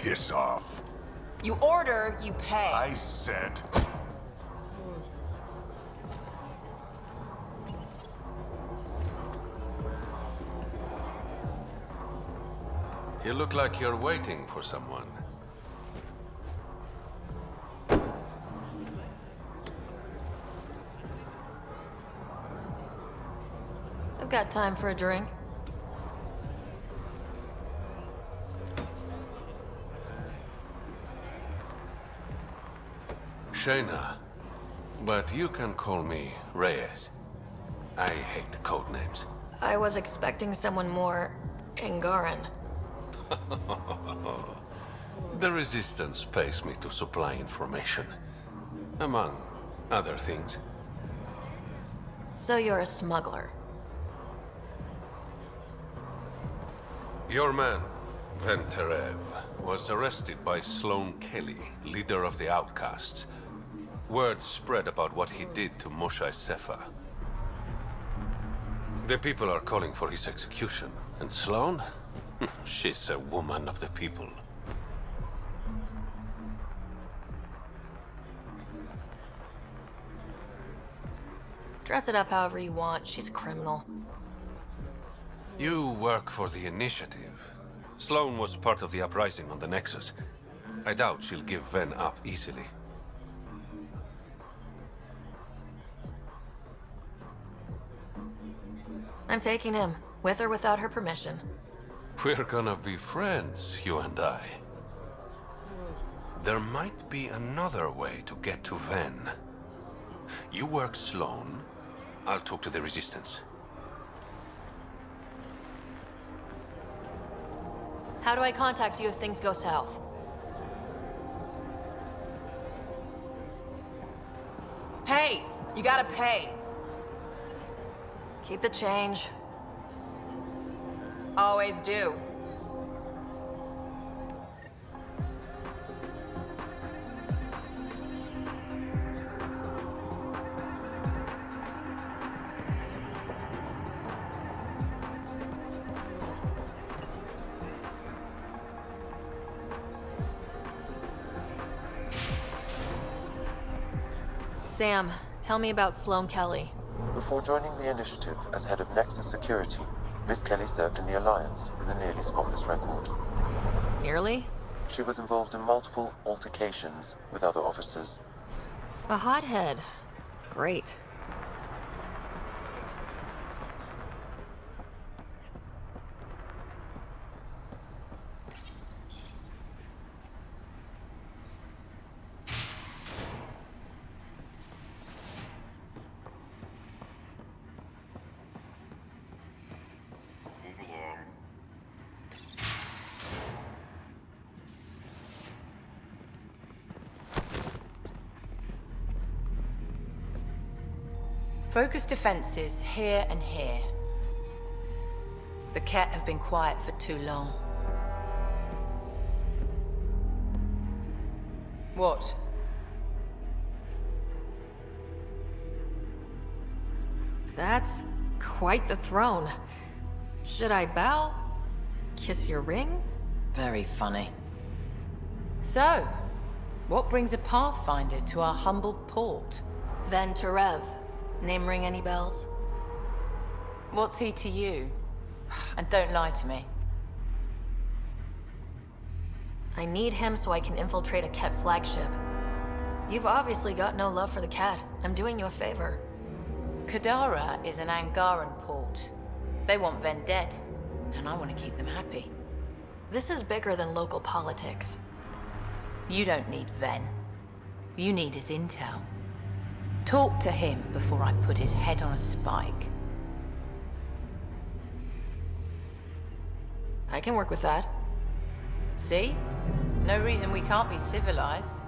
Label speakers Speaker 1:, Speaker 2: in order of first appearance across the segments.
Speaker 1: piss off.
Speaker 2: You order, you pay.
Speaker 1: I said...
Speaker 3: You look like you're waiting for someone.
Speaker 4: I've got time for a drink.
Speaker 3: Shayna, but you can call me Reyes. I hate code names.
Speaker 4: I was expecting someone more Angaran.
Speaker 3: The Resistance pays me to supply information, among other things.
Speaker 4: So you're a smuggler.
Speaker 3: Your man, Venterev, was arrested by Sloane Kelly, leader of the Outcasts. Word spread about what he did to Moshae Sefa. The people are calling for his execution. And Sloane? She's a woman of the people.
Speaker 4: Dress it up however you want. She's a criminal.
Speaker 3: You work for the Initiative. Sloane was part of the uprising on the Nexus. I doubt she'll give Ven up easily.
Speaker 4: I'm taking him, with or without her permission.
Speaker 3: We're gonna be friends, you and I. There might be another way to get to Ven. You work Sloane, I'll talk to the Resistance.
Speaker 4: How do I contact you if things go south?
Speaker 2: Hey, you gotta pay.
Speaker 4: Keep the change.
Speaker 2: Always do.
Speaker 4: Sam, tell me about Sloane Kelly.
Speaker 5: Before joining the Initiative as head of Nexus Security, Miss Kelly served in the Alliance with a nearly spotless record.
Speaker 4: Nearly?
Speaker 5: She was involved in multiple altercations with other officers.
Speaker 4: A hothead. Great.
Speaker 6: Focus defenses here and here. The Ket have been quiet for too long. What?
Speaker 4: That's quite the throne. Should I bow? Kiss your ring?
Speaker 6: Very funny. So, what brings a Pathfinder to our humble port?
Speaker 4: Venterev. Name ring any bells?
Speaker 6: What's he to you? And don't lie to me.
Speaker 4: I need him so I can infiltrate a Ket flagship. You've obviously got no love for the Ket. I'm doing you a favor.
Speaker 6: Kadara is an Angaran port. They want Ven dead, and I want to keep them happy.
Speaker 4: This is bigger than local politics.
Speaker 6: You don't need Ven. You need his intel. Talk to him before I put his head on a spike.
Speaker 4: I can work with that.
Speaker 6: See? No reason we can't be civilized.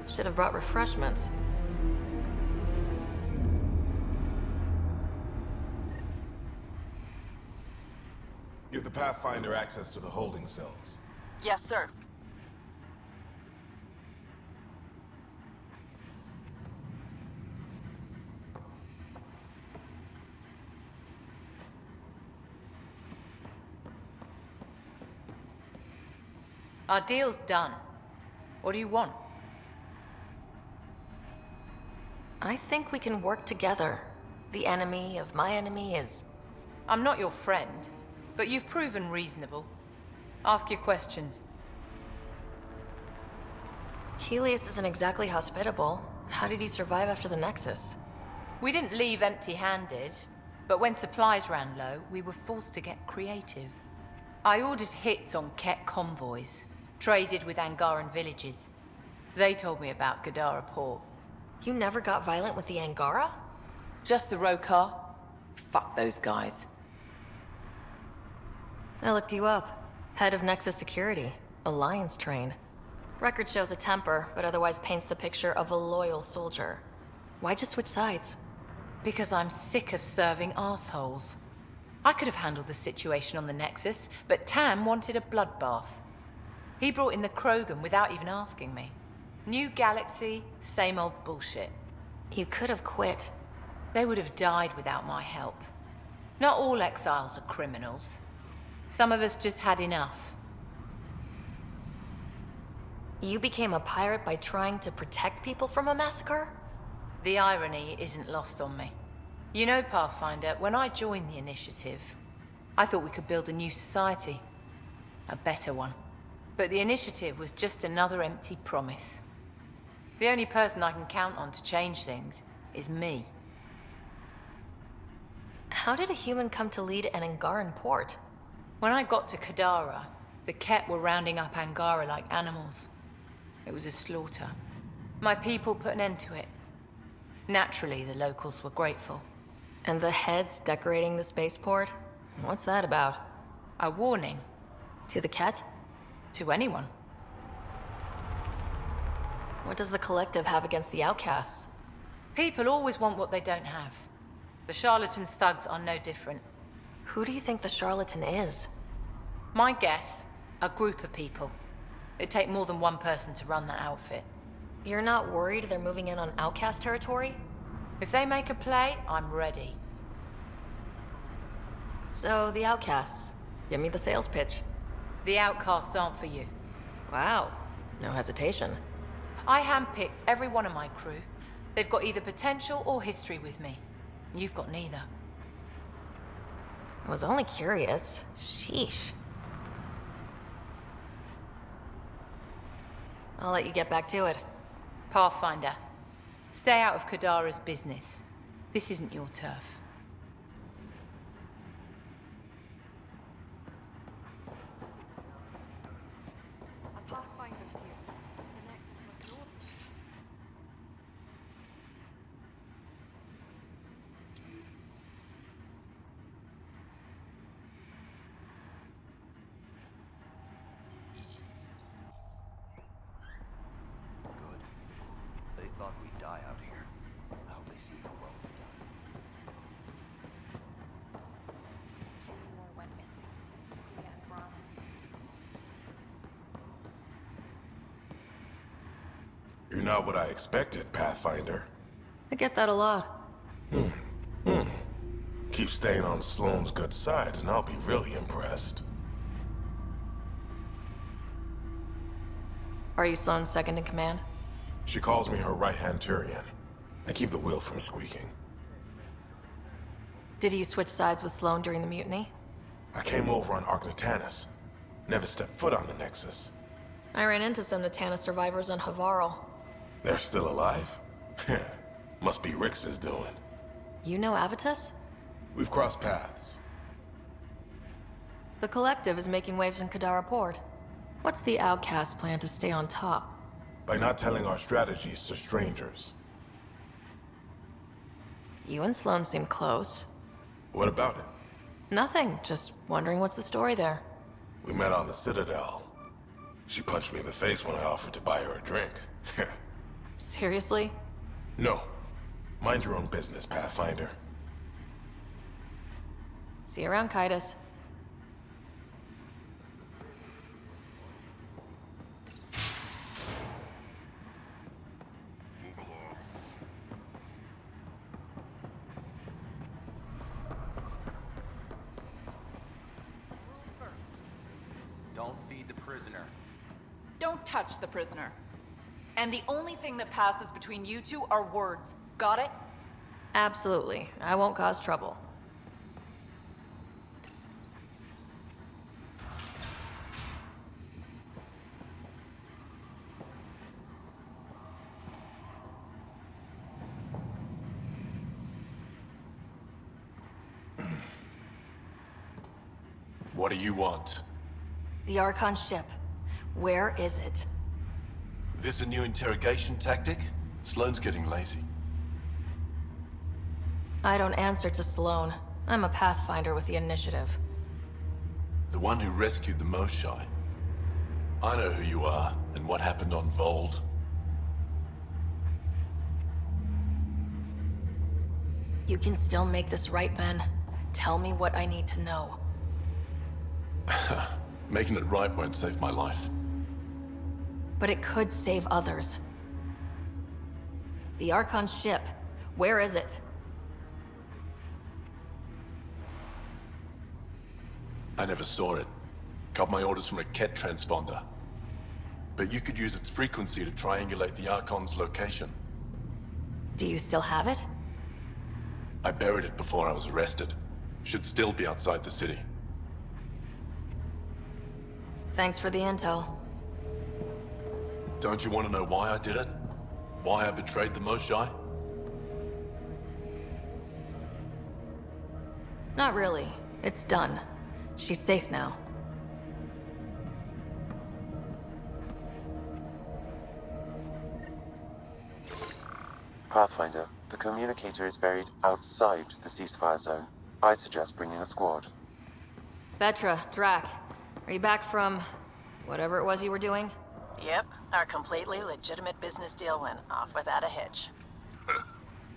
Speaker 4: Should have brought refreshments.
Speaker 1: Give the Pathfinder access to the holding cells.
Speaker 2: Yes, sir.
Speaker 6: Our deal's done. What do you want?
Speaker 4: I think we can work together. The enemy of my enemy is...
Speaker 6: I'm not your friend, but you've proven reasonable. Ask your questions.
Speaker 4: Helios isn't exactly hospitable. How did he survive after the Nexus?
Speaker 6: We didn't leave empty-handed, but when supplies ran low, we were forced to get creative. I ordered hits on Ket convoys, traded with Angaran villages. They told me about Gadara port.
Speaker 4: You never got violent with the Angara?
Speaker 6: Just the Rokar? Fuck those guys.
Speaker 4: I looked you up. Head of Nexus Security. Alliance trained. Record shows a temper, but otherwise paints the picture of a loyal soldier. Why'd you switch sides?
Speaker 6: Because I'm sick of serving assholes. I could have handled the situation on the Nexus, but Tam wanted a bloodbath. He brought in the Krogan without even asking me. New galaxy, same old bullshit.
Speaker 4: You could have quit.
Speaker 6: They would have died without my help. Not all exiles are criminals. Some of us just had enough.
Speaker 4: You became a pirate by trying to protect people from a massacre?
Speaker 6: The irony isn't lost on me. You know, Pathfinder, when I joined the Initiative, I thought we could build a new society. A better one. But the Initiative was just another empty promise. The only person I can count on to change things is me.
Speaker 4: How did a human come to lead an Angaran port?
Speaker 6: When I got to Kadara, the Ket were rounding up Angara like animals. It was a slaughter. My people put an end to it. Naturally, the locals were grateful.
Speaker 4: And the heads decorating the spaceport? What's that about?
Speaker 6: A warning.
Speaker 4: To the Ket?
Speaker 6: To anyone.
Speaker 4: What does the Collective have against the outcasts?
Speaker 6: People always want what they don't have. The charlatans' thugs are no different.
Speaker 4: Who do you think the charlatan is?
Speaker 6: My guess, a group of people. It'd take more than one person to run that outfit.
Speaker 4: You're not worried they're moving in on outcast territory?
Speaker 6: If they make a play, I'm ready.
Speaker 4: So, the outcasts. Give me the sales pitch.
Speaker 6: The outcasts aren't for you.
Speaker 4: Wow. No hesitation.
Speaker 6: I handpicked every one of my crew. They've got either potential or history with me. You've got neither.
Speaker 4: I was only curious. Sheesh. I'll let you get back to it.
Speaker 6: Pathfinder, stay out of Kadara's business. This isn't your turf.
Speaker 7: A Pathfinder's here. The Nexus must know.
Speaker 8: Good. They thought we'd die out here. I hope they see how well we've done.
Speaker 7: 2 more went missing. Clea and Bronson.
Speaker 1: You're not what I expected, Pathfinder.
Speaker 4: I get that a lot.
Speaker 1: Keep staying on Sloane's good side, and I'll be really impressed.
Speaker 4: Are you Sloane's second in command?
Speaker 1: She calls me her right-hand Turian. I keep the wheel from squeaking.
Speaker 4: Did you switch sides with Sloane during the mutiny?
Speaker 1: I came over on Archon. Never stepped foot on the Nexus.
Speaker 4: I ran into some Natana survivors on Havarl.
Speaker 1: They're still alive? Must be Rix's doing.
Speaker 4: You know Avitus?
Speaker 1: We've crossed paths.
Speaker 4: The Collective is making waves in Kadara Port. What's the Outcast plan to stay on top?
Speaker 1: By not telling our strategies to strangers.
Speaker 4: You and Sloane seem close.
Speaker 1: What about it?
Speaker 4: Nothing, just wondering what's the story there.
Speaker 1: We met on the Citadel. She punched me in the face when I offered to buy her a drink.
Speaker 4: Seriously?
Speaker 1: No. Mind your own business, Pathfinder.
Speaker 4: See you around, Kaitis.
Speaker 7: Rules first.
Speaker 8: Don't feed the prisoner.
Speaker 2: Don't touch the prisoner. And the only thing that passes between you two are words. Got it?
Speaker 4: Absolutely. I won't cause trouble.
Speaker 9: What do you want?
Speaker 4: The Archon ship. Where is it?
Speaker 9: This a new interrogation tactic? Sloane's getting lazy.
Speaker 4: I don't answer to Sloane. I'm a Pathfinder with the initiative.
Speaker 9: The one who rescued the Moshai. I know who you are, and what happened on Vold.
Speaker 4: You can still make this right, Ven. Tell me what I need to know.
Speaker 9: Making it right won't save my life.
Speaker 4: But it could save others. The Archon ship. Where is it?
Speaker 9: I never saw it. Got my orders from a Ket transponder. But you could use its frequency to triangulate the Archon's location.
Speaker 4: Do you still have it?
Speaker 9: I buried it before I was arrested. Should still be outside the city.
Speaker 4: Thanks for the intel.
Speaker 9: Don't you want to know why I did it? Why I betrayed the Moshai?
Speaker 4: Not really. It's done. She's safe now.
Speaker 5: Pathfinder, the communicator is buried outside the ceasefire zone. I suggest bringing a squad.
Speaker 4: Vetra, Drac, are you back from whatever it was you were doing?
Speaker 10: Yep, our completely legitimate business deal went off without a hitch.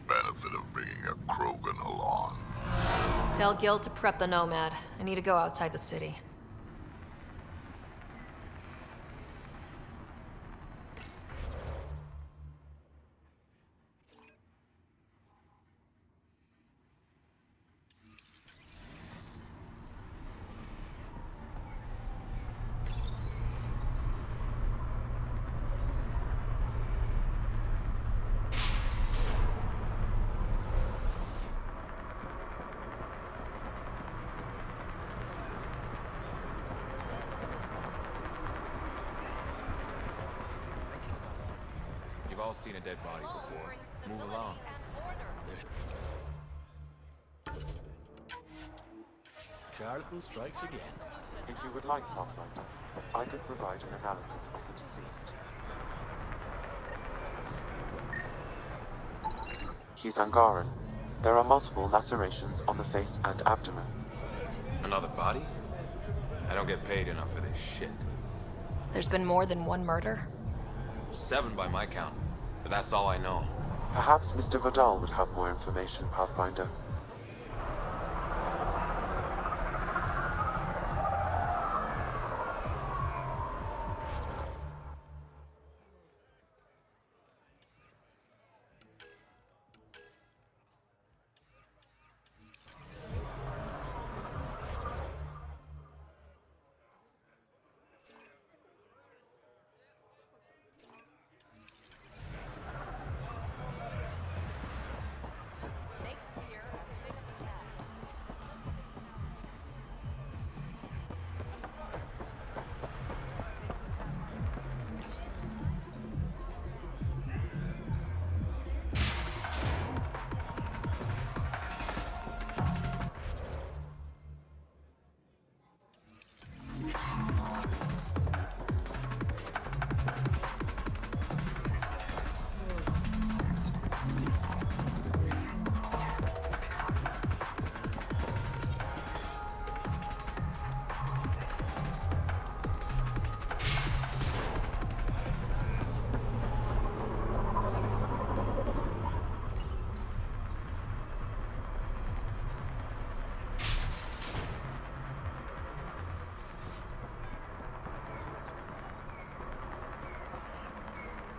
Speaker 1: Benefit of bringing a Krogan along.
Speaker 4: Tell Gil to prep the Nomad. I need to go outside the city.
Speaker 11: You've all seen a dead body before. Move along. Charlatan strikes again.
Speaker 5: If you would like, Pathfinder, I could provide an analysis of the deceased. He's Angaran. There are multiple lacerations on the face and abdomen.
Speaker 11: Another body? I don't get paid enough for this shit.
Speaker 4: There's been more than one murder?
Speaker 11: 7 by my count, but that's all I know.
Speaker 5: Perhaps Mr. Vidal would have more information, Pathfinder.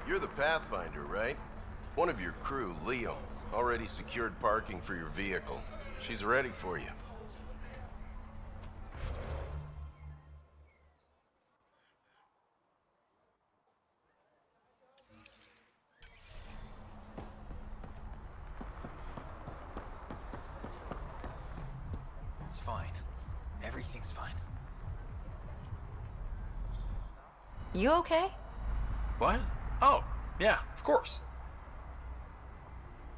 Speaker 12: You're the Pathfinder, right? One of your crew, Leo, already secured parking for your vehicle. She's ready for you.
Speaker 8: Everything's fine.
Speaker 4: You okay?
Speaker 8: What? Oh, yeah, of course.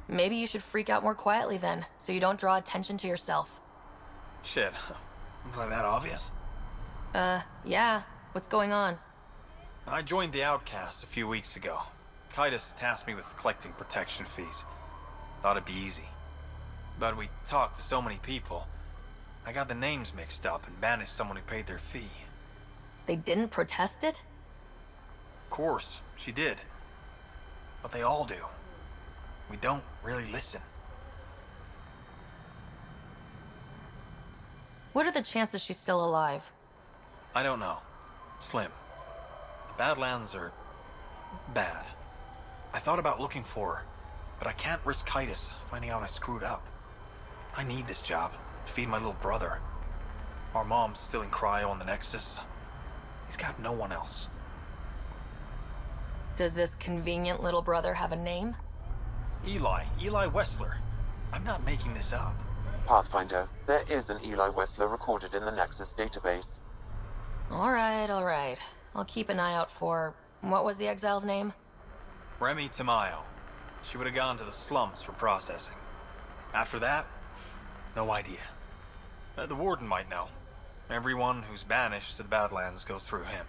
Speaker 4: Maybe you should freak out more quietly then, so you don't draw attention to yourself.
Speaker 8: Shit. Was I that obvious?
Speaker 4: Yeah. What's going on?
Speaker 8: I joined the Outcasts a few weeks ago. Kitus tasked me with collecting protection fees. Thought it'd be easy. But we talked to so many people. I got the names mixed up and banished someone who paid their fee.
Speaker 4: They didn't protest it?
Speaker 8: Of course, she did. But they all do. We don't really listen.
Speaker 4: What are the chances she's still alive?
Speaker 8: I don't know. Slim. The Badlands are bad. I thought about looking for her, but I can't risk Kitus finding out I screwed up. I need this job to feed my little brother. Our mom's still in cryo on the Nexus. He's got no one else.
Speaker 4: Does this convenient little brother have a name?
Speaker 8: Eli Wessler. I'm not making this up.
Speaker 5: Pathfinder, there is an Eli Wessler recorded in the Nexus database.
Speaker 4: All right. I'll keep an eye out for... What was the exile's name?
Speaker 8: Remy Tamayo. She would have gone to the slums for processing. After that, no idea. The Warden might know. Everyone who's banished to the Badlands goes through him.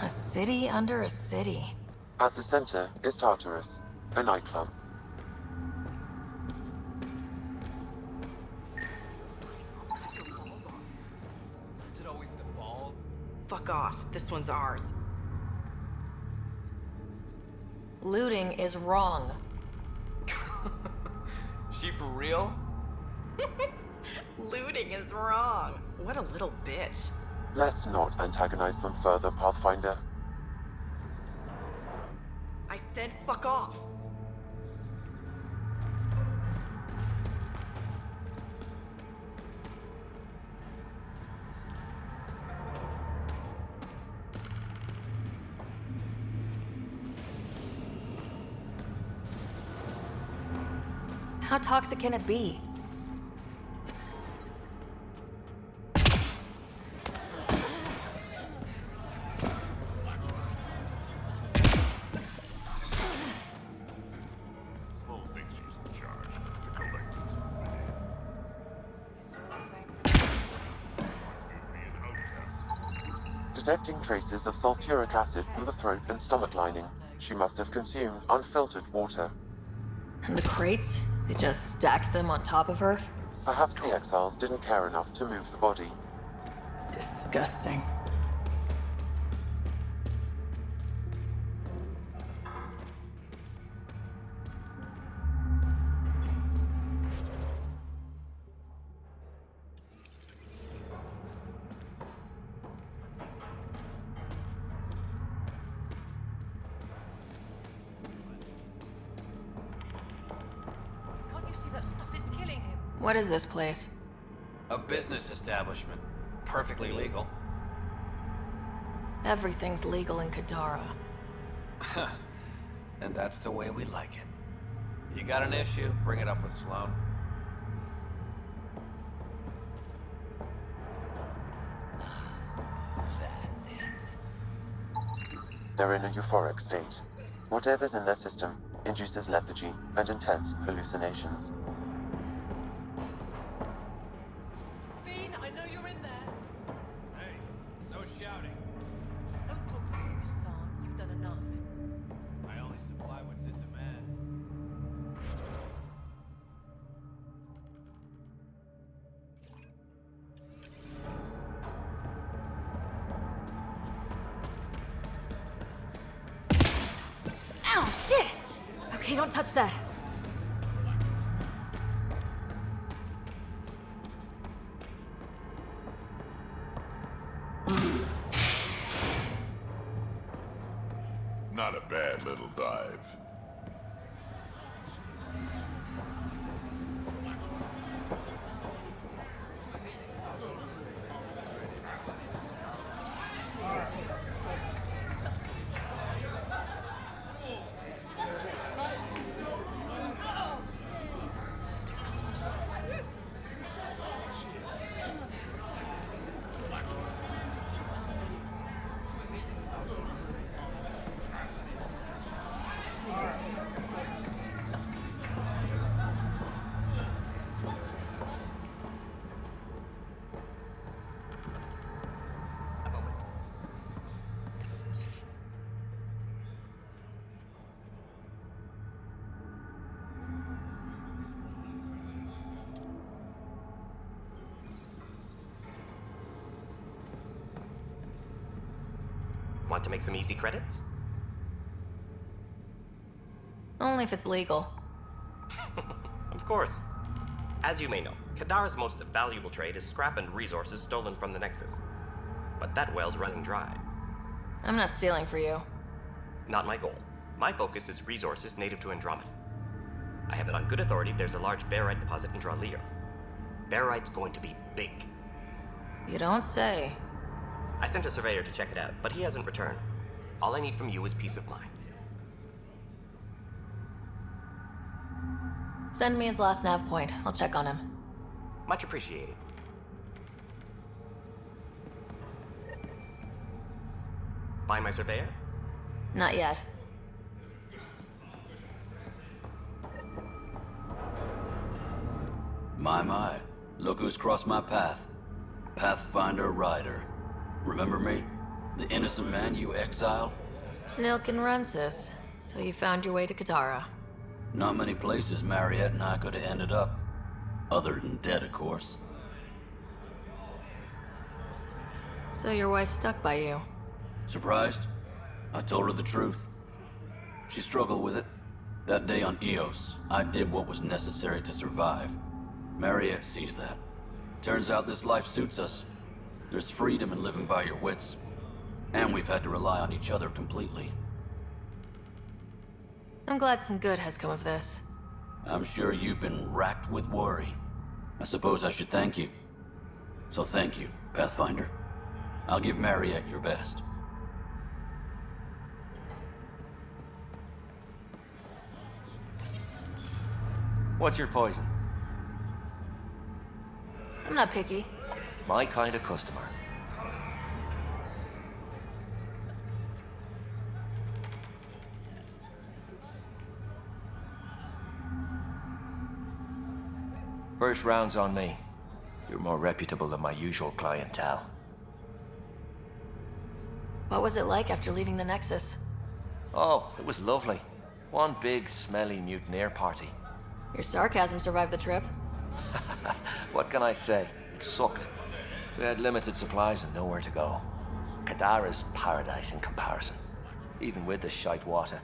Speaker 4: A city under a city.
Speaker 5: At the center is Tartarus, a nightclub.
Speaker 13: Is it always the ball?
Speaker 14: Fuck off. This one's ours.
Speaker 4: Looting is wrong.
Speaker 13: She for real?
Speaker 14: Looting is wrong. What a little bitch.
Speaker 5: Let's not antagonize them further, Pathfinder.
Speaker 14: I said fuck off.
Speaker 4: How toxic can it be?
Speaker 5: detecting traces of sulfuric acid in the throat and stomach lining. She must have consumed unfiltered water.
Speaker 4: And the crates? They just stacked them on top of her?
Speaker 5: Perhaps the exiles didn't care enough to move the body.
Speaker 4: Disgusting.
Speaker 13: Can't you see that stuff is killing him?
Speaker 4: What is this place?
Speaker 13: A business establishment. Perfectly legal.
Speaker 4: Everything's legal in Kadara.
Speaker 13: And that's the way we like it. You got an issue? Bring it up with Sloan.
Speaker 5: They're in a euphoric state. Whatever's in their system induces lethargy and intense hallucinations.
Speaker 13: Fiend, I know you're in there. Hey, no shouting.
Speaker 7: Don't talk to me, Hassan. You've done enough.
Speaker 13: I only supply what's in demand.
Speaker 4: Ow, shit! Okay, don't touch that.
Speaker 1: Not a bad little dive.
Speaker 15: Want to make some easy credits?
Speaker 4: Only if it's legal.
Speaker 15: Of course. As you may know, Kadara's most valuable trade is scrap and resources stolen from the Nexus. But that well's running dry.
Speaker 4: I'm not stealing for you.
Speaker 15: Not my goal. My focus is resources native to Andromeda. I have it on good authority there's a large barite deposit in Draleo. Barite's going to be big.
Speaker 4: You don't say.
Speaker 15: I sent a surveyor to check it out, but he hasn't returned. All I need from you is peace of mind.
Speaker 4: Send me his last nav point. I'll check on him.
Speaker 15: Much appreciated. Find my surveyor?
Speaker 4: Not yet.
Speaker 16: My. Look who's crossed my path. Pathfinder Ryder. Remember me? The innocent man you exiled?
Speaker 4: Nilk and Rensis. So you found your way to Kadara.
Speaker 16: Not many places Mariette and I could have ended up. Other than dead, of course.
Speaker 4: So your wife stuck by you?
Speaker 16: Surprised? I told her the truth. She struggled with it. That day on Eos, I did what was necessary to survive. Mariette sees that. Turns out this life suits us. There's freedom in living by your wits. And we've had to rely on each other completely.
Speaker 4: I'm glad some good has come of this.
Speaker 16: I'm sure you've been racked with worry. I suppose I should thank you. So thank you, Pathfinder. I'll give Mariette your best.
Speaker 17: What's your poison?
Speaker 4: I'm not picky.
Speaker 17: My kind of customer. First round's on me. You're more reputable than my usual clientele.
Speaker 4: What was it like after leaving the Nexus?
Speaker 17: Oh, it was lovely. One big, smelly mutineer party.
Speaker 4: Your sarcasm survived the trip.
Speaker 17: What can I say? It sucked. We had limited supplies and nowhere to go. Kadara's paradise in comparison, even with the shite water.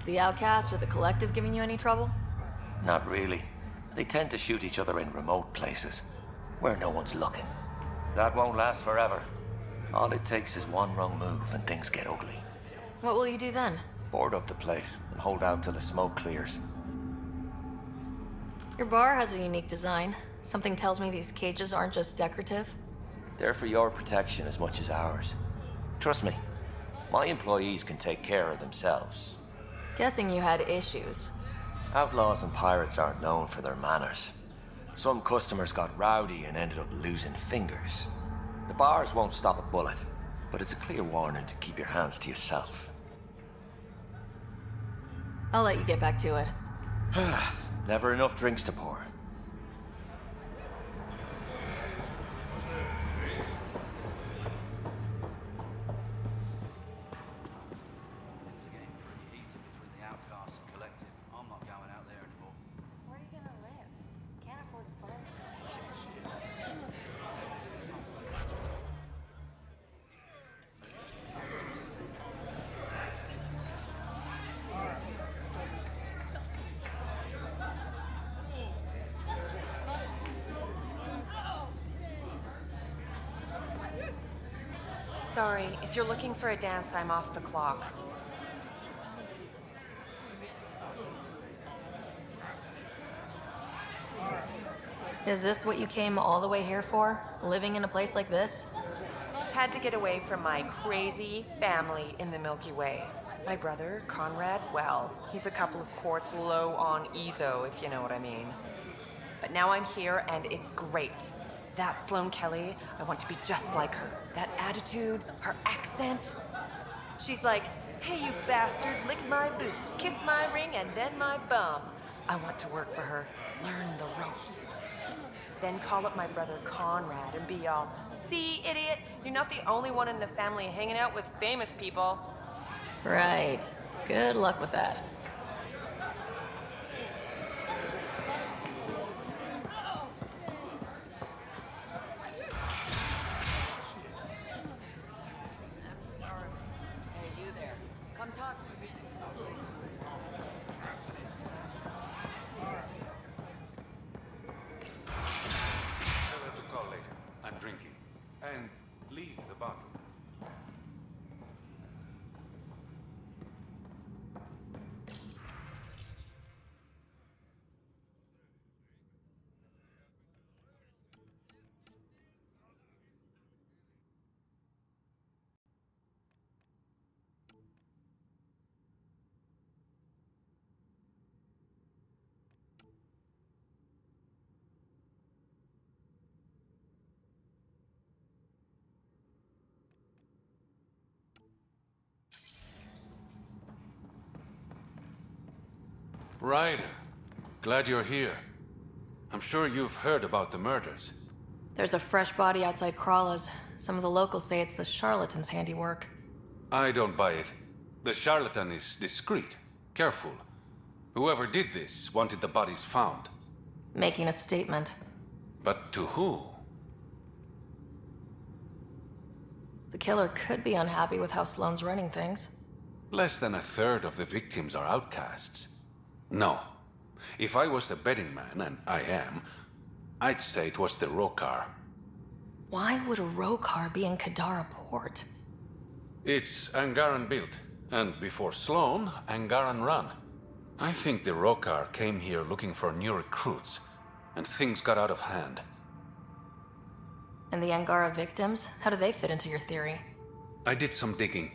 Speaker 4: The Outcast or the Collective giving you any trouble?
Speaker 17: Not really. They tend to shoot each other in remote places, where no one's looking. That won't last forever. All it takes is one wrong move and things get ugly.
Speaker 4: What will you do then?
Speaker 17: Board up the place and hold out till the smoke clears.
Speaker 4: Your bar has a unique design. Something tells me these cages aren't just decorative.
Speaker 17: They're for your protection as much as ours. Trust me, my employees can take care of themselves.
Speaker 4: Guessing you had issues.
Speaker 17: Outlaws and pirates aren't known for their manners. Some customers got rowdy and ended up losing fingers. The bars won't stop a bullet, but it's a clear warning to keep your hands to yourself.
Speaker 4: I'll let you get back to it.
Speaker 17: Never enough drinks to pour.
Speaker 7: Where are you gonna live? Can't afford Sloan's protection.
Speaker 18: Sorry, if you're looking for a dance, I'm off the clock.
Speaker 4: Is this what you came all the way here for? Living in a place like this?
Speaker 18: Had to get away from my crazy family in the Milky Way. My brother, Conrad, well, he's a couple of quarts low on EZO, if you know what I mean. But now I'm here and it's great. That Sloane Kelly, I want to be just like her. That attitude, her accent. She's like, hey, you bastard, lick my boots, kiss my ring, and then my bum. I want to work for her, learn the ropes. Then call up my brother Conrad and be all, see, idiot, you're not the only one in the family hanging out with famous people.
Speaker 4: Right. Good luck with that.
Speaker 2: Hey, you there. Come talk to me.
Speaker 3: Tell her to call later. I'm drinking. And leave the bottle. Ryder, glad you're here. I'm sure you've heard about the murders.
Speaker 4: There's a fresh body outside Krala's. Some of the locals say it's the charlatan's handiwork.
Speaker 3: I don't buy it. The charlatan is discreet, careful. Whoever did this wanted the bodies found.
Speaker 4: Making a statement.
Speaker 3: But to who?
Speaker 4: The killer could be unhappy with how Sloane's running things.
Speaker 3: Less than a third of the victims are outcasts. No. If I was the betting man, and I am, I'd say it was the Rokar.
Speaker 4: Why would a Rokar be in Kadara port?
Speaker 3: It's Angaran built, and before Sloane, Angaran run. I think the Rokar came here looking for new recruits, and things got out of hand.
Speaker 4: And the Angara victims? How do they fit into your theory?
Speaker 3: I did some digging.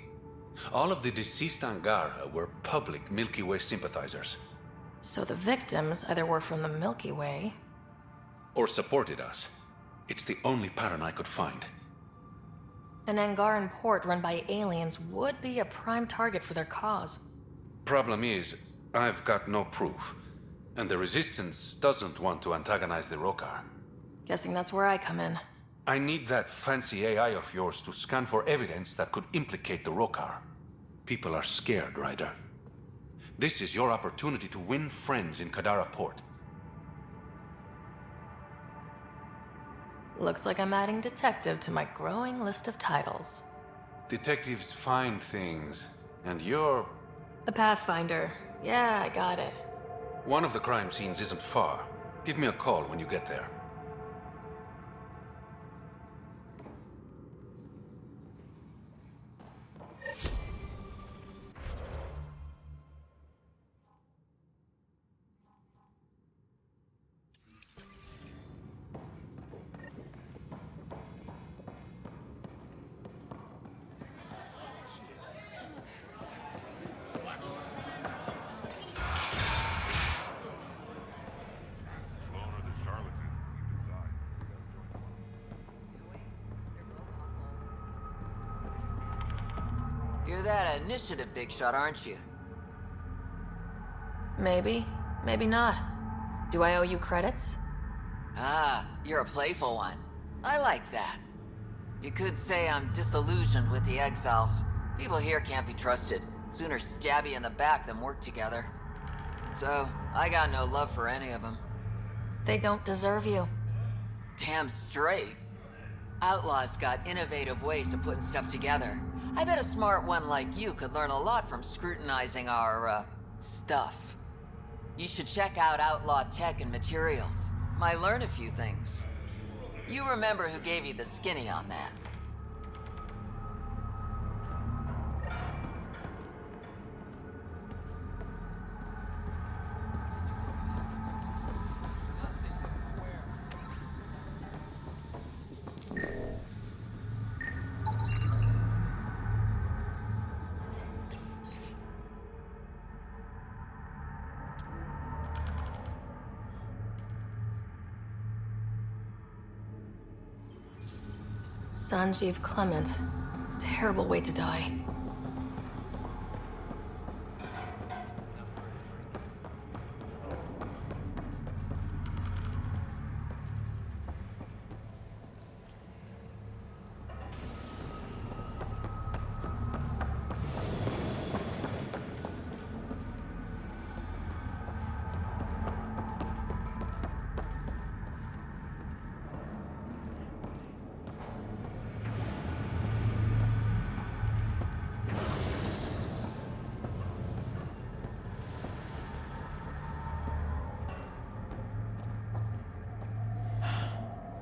Speaker 3: All of the deceased Angara were public Milky Way sympathizers.
Speaker 4: So the victims either were from the Milky Way...
Speaker 3: or supported us. It's the only pattern I could find.
Speaker 4: An Angaran port run by aliens would be a prime target for their cause.
Speaker 3: Problem is, I've got no proof. And the Resistance doesn't want to antagonize the Rokar.
Speaker 4: Guessing that's where I come in.
Speaker 3: I need that fancy AI of yours to scan for evidence that could implicate the Rokar. People are scared, Ryder. This is your opportunity to win friends in Kadara Port.
Speaker 4: Looks like I'm adding detective to my growing list of titles.
Speaker 3: Detectives find things, and you're...
Speaker 4: A Pathfinder. Yeah, I got it.
Speaker 3: One of the crime scenes isn't far. Give me a call when you get there.
Speaker 19: You're that initiative big shot, aren't you?
Speaker 4: Maybe, maybe not. Do I owe you credits?
Speaker 19: Ah, you're a playful one. I like that. You could say I'm disillusioned with the exiles. People here can't be trusted. Sooner stab you in the back than work together. So, I got no love for any of them.
Speaker 4: They don't deserve you.
Speaker 19: Damn straight. Outlaws got innovative ways of putting stuff together. I bet a smart one like you could learn a lot from scrutinizing our, stuff. You should check out Outlaw Tech and Materials. Might learn a few things. You remember who gave you the skinny on that.
Speaker 4: Sanjeev Clement. Terrible way to die.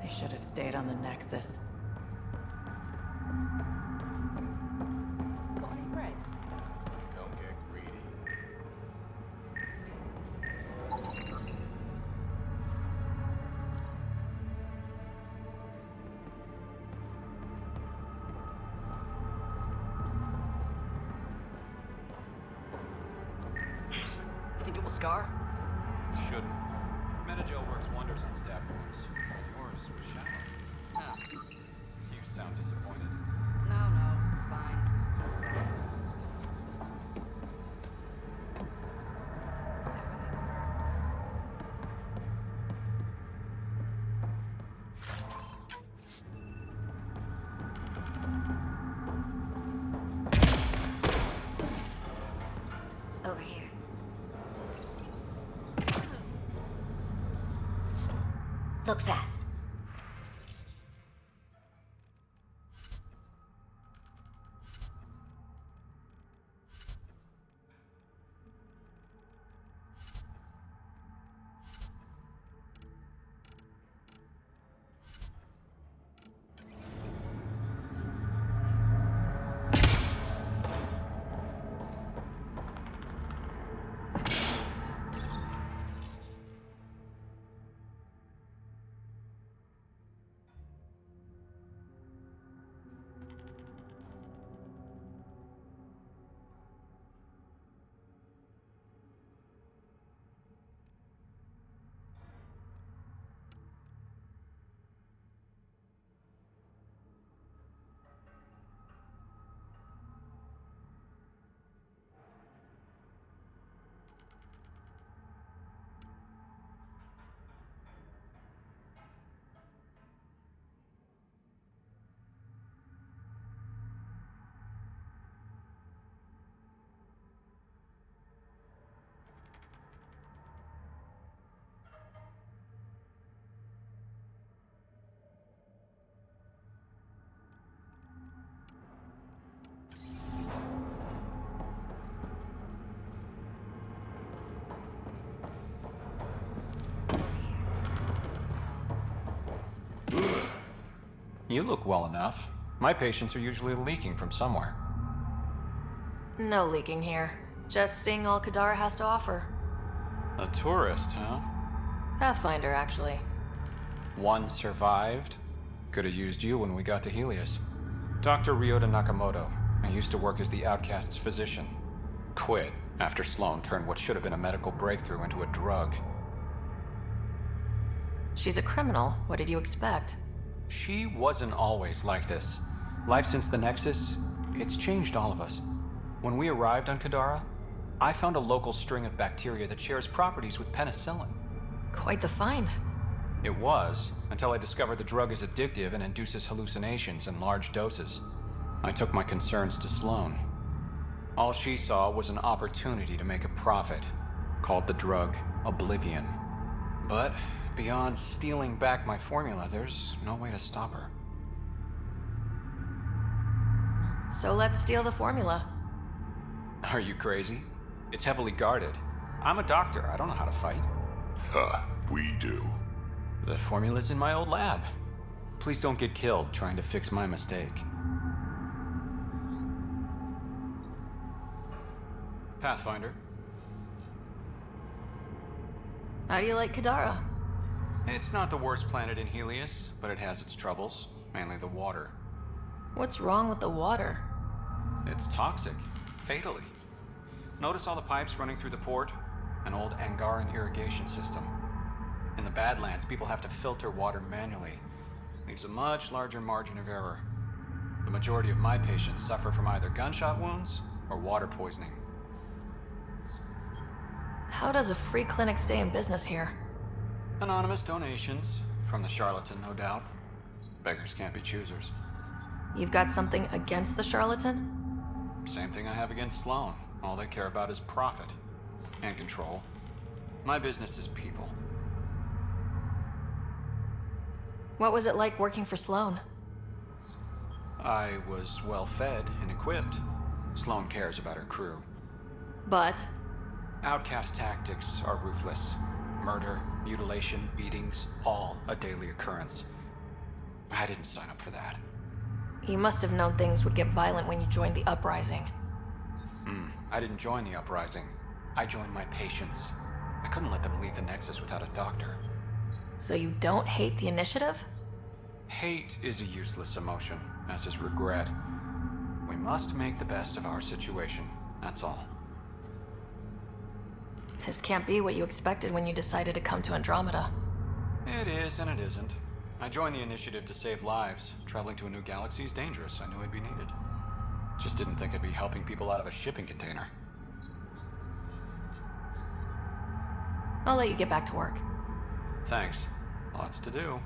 Speaker 2: I should have stayed on the Nexus.
Speaker 10: Got any bread?
Speaker 12: Don't get greedy.
Speaker 18: Think it will scar?
Speaker 13: It shouldn't. Metagel works wonders on stab wounds. Yours was shallow.
Speaker 18: Oh.
Speaker 13: You sound disappointed.
Speaker 18: No, it's fine.
Speaker 20: Over here. Look fast.
Speaker 21: You look well enough. My patients are usually leaking from somewhere.
Speaker 4: No leaking here. Just seeing all Kadara has to offer.
Speaker 21: A tourist, huh?
Speaker 4: Pathfinder, actually.
Speaker 21: One survived. Could have used you when we got to Helios. Dr. Ryota Nakamoto. I used to work as the Outcast's physician. Quit after Sloan turned what should have been a medical breakthrough into a drug.
Speaker 4: She's a criminal. What did you expect?
Speaker 21: She wasn't always like this. Life since the Nexus, it's changed all of us. When we arrived on Kadara, I found a local string of bacteria that shares properties with penicillin.
Speaker 4: Quite the find.
Speaker 21: It was, until I discovered the drug is addictive and induces hallucinations in large doses. I took my concerns to Sloan. All she saw was an opportunity to make a profit, called the drug Oblivion. But beyond stealing back my formula, there's no way to stop her.
Speaker 4: So let's steal the formula.
Speaker 21: Are you crazy? It's heavily guarded. I'm a doctor. I don't know how to fight.
Speaker 1: Huh, we do.
Speaker 21: The formula's in my old lab. Please don't get killed trying to fix my mistake. Pathfinder.
Speaker 4: How do you like Kadara?
Speaker 21: It's not the worst planet in Helios, but it has its troubles, mainly the water.
Speaker 4: What's wrong with the water?
Speaker 21: It's toxic, fatally. Notice all the pipes running through the port? An old Angaran irrigation system. In the Badlands, people have to filter water manually. Leaves a much larger margin of error. The majority of my patients suffer from either gunshot wounds or water poisoning.
Speaker 4: How does a free clinic stay in business here?
Speaker 21: Anonymous donations, from the charlatan, no doubt. Beggars can't be choosers.
Speaker 4: You've got something against the charlatan?
Speaker 21: Same thing I have against Sloan. All they care about is profit. And control. My business is people.
Speaker 4: What was it like working for Sloan?
Speaker 21: I was well fed and equipped. Sloan cares about her crew.
Speaker 4: But?
Speaker 21: Outcast tactics are ruthless. Murder, mutilation, beatings, all a daily occurrence. I didn't sign up for that.
Speaker 4: You must have known things would get violent when you joined the Uprising.
Speaker 21: I didn't join the Uprising. I joined my patients. I couldn't let them leave the Nexus without a doctor.
Speaker 4: So you don't hate the Initiative?
Speaker 21: Hate is a useless emotion, as is regret. We must make the best of our situation, that's all.
Speaker 4: This can't be what you expected when you decided to come to Andromeda.
Speaker 21: It is and it isn't. I joined the Initiative to save lives. Traveling to a new galaxy is dangerous. I knew I'd be needed. Just didn't think I'd be helping people out of a shipping container.
Speaker 4: I'll let you get back to work.
Speaker 21: Thanks. Lots to do.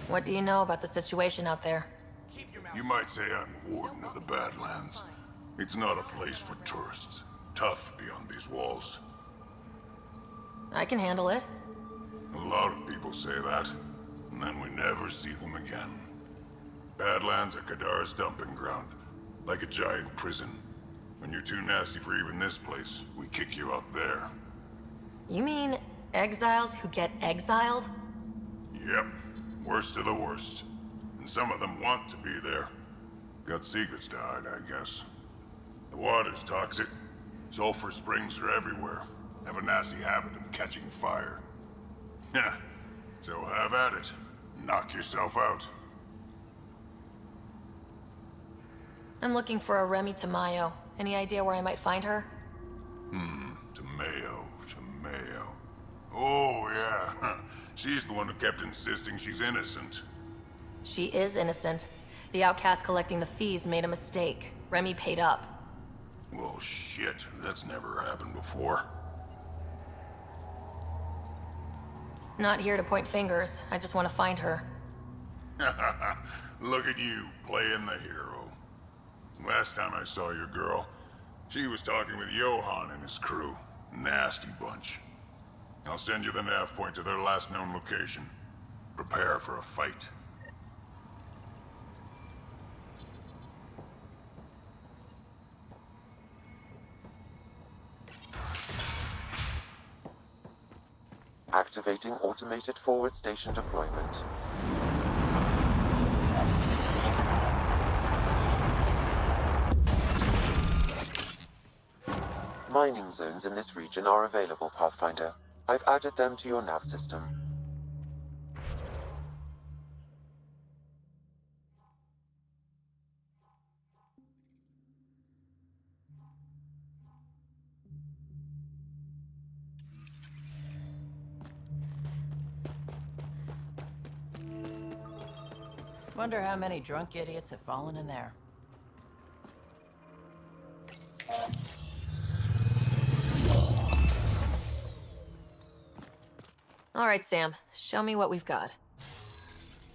Speaker 4: What do you know about the situation out there?
Speaker 1: You might say I'm warden of the Badlands. It's not a place for tourists. Tough beyond these walls.
Speaker 4: I can handle it.
Speaker 1: A lot of people say that, and then we never see them again. Badlands are Kadara's dumping ground, like a giant prison. When you're too nasty for even this place, we kick you out there.
Speaker 4: You mean exiles who get exiled?
Speaker 1: Yep, worst of the worst. And some of them want to be there. Got secrets to hide, I guess. The water's toxic. Sulfur springs are everywhere. Have a nasty habit of catching fire. Yeah, so have at it. Knock yourself out.
Speaker 4: I'm looking for a Remy Tamayo. Any idea where I might find her?
Speaker 1: Tamayo. Oh, yeah. She's the one who kept insisting she's innocent.
Speaker 4: She is innocent. The outcast collecting the fees made a mistake. Remy paid up.
Speaker 1: Well, shit. That's never happened before.
Speaker 4: Not here to point fingers. I just want to find her.
Speaker 1: Look at you, playing the hero. Last time I saw your girl, she was talking with Johann and his crew. Nasty bunch. I'll send you the nav point to their last known location. Prepare for a fight.
Speaker 5: Activating automated forward station deployment. Mining zones in this region are available, Pathfinder. I've added them to your nav system.
Speaker 10: Wonder how many drunk idiots have fallen in there.
Speaker 4: All right, Sam. Show me what we've got.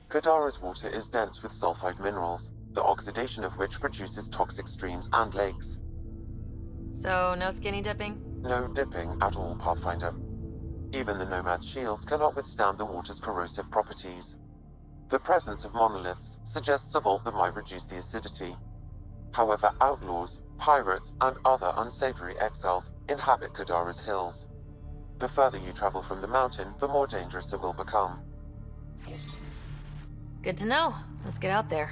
Speaker 5: Kadara's water is dense with sulfide minerals, the oxidation of which produces toxic streams and lakes.
Speaker 4: So, no skinny dipping?
Speaker 5: No dipping at all, Pathfinder. Even the Nomad's shields cannot withstand the water's corrosive properties. The presence of monoliths suggests a vault that might reduce the acidity. However, outlaws, pirates, and other unsavory exiles inhabit Kadara's hills. The further you travel from the mountain, the more dangerous it will become.
Speaker 4: Good to know. Let's get out there.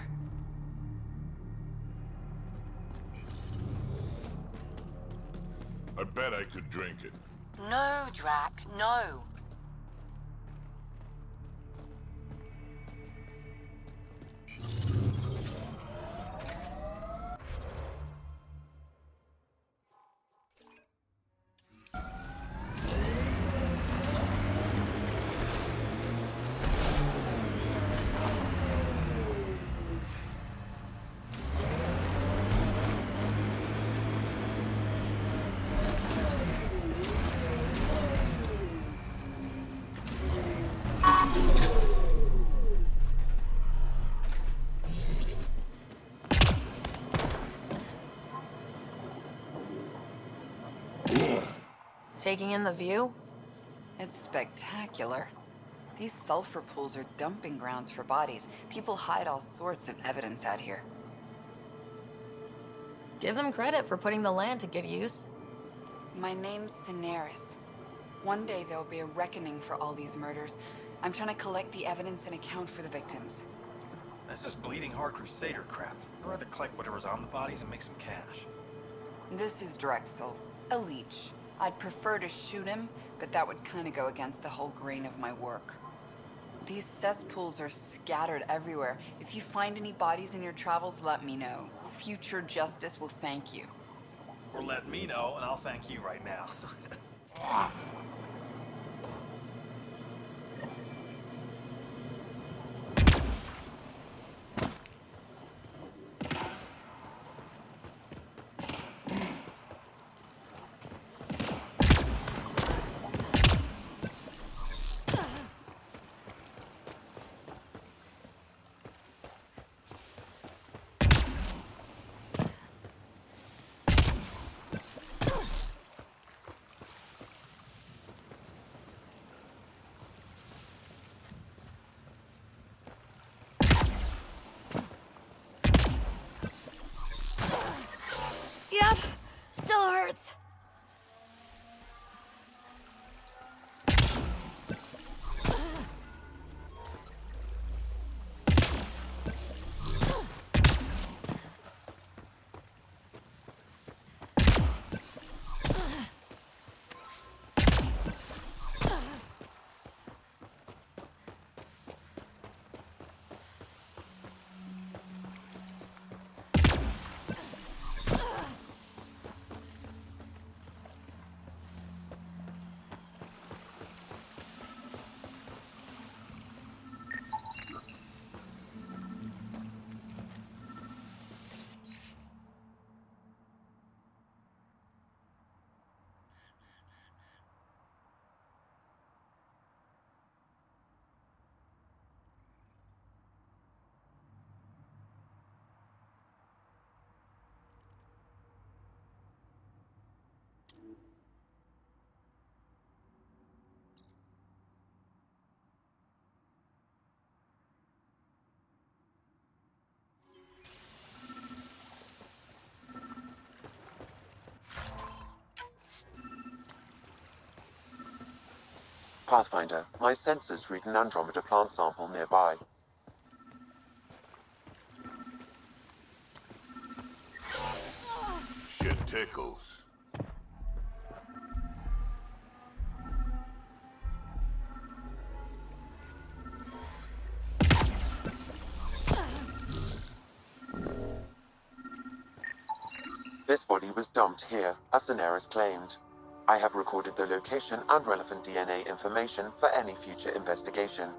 Speaker 1: I bet I could drink it.
Speaker 10: No, Drac, no.
Speaker 4: Taking in the view?
Speaker 19: It's spectacular. These sulfur pools are dumping grounds for bodies. People hide all sorts of evidence out here.
Speaker 4: Give them credit for putting the land to good use.
Speaker 19: My name's Cineris. One day there'll be a reckoning for all these murders. I'm trying to collect the evidence and account for the victims.
Speaker 8: That's just bleeding heart crusader crap. I'd rather collect whatever's on the bodies and make some cash.
Speaker 19: This is Drexel, a leech. I'd prefer to shoot him, but that would kind of go against the whole grain of my work. These cesspools are scattered everywhere. If you find any bodies in your travels, let me know. Future justice will thank you.
Speaker 8: Or let me know, and I'll thank you right now.
Speaker 4: Yep. Still hurts.
Speaker 5: Pathfinder, my sensors read an Andromeda plant sample nearby.
Speaker 1: Shit tickles.
Speaker 5: This body was dumped here, as Daenerys claimed. I have recorded the location and relevant DNA information for any future investigation.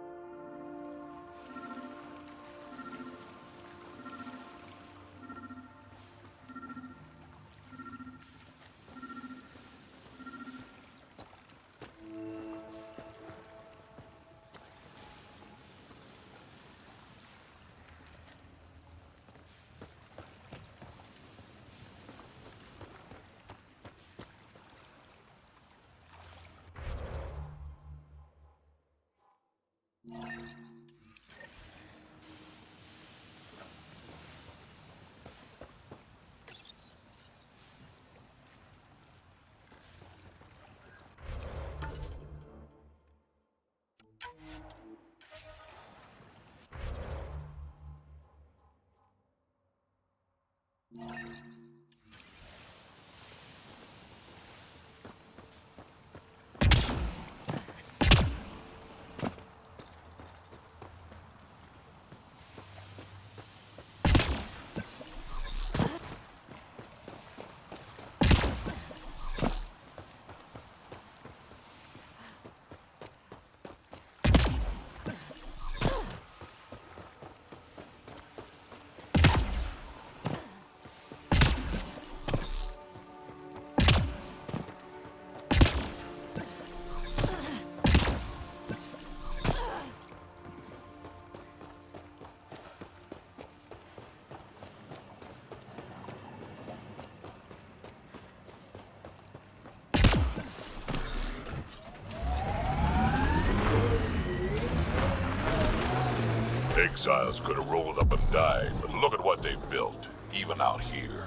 Speaker 1: Exiles could have rolled up and died, but look at what they built, even out here.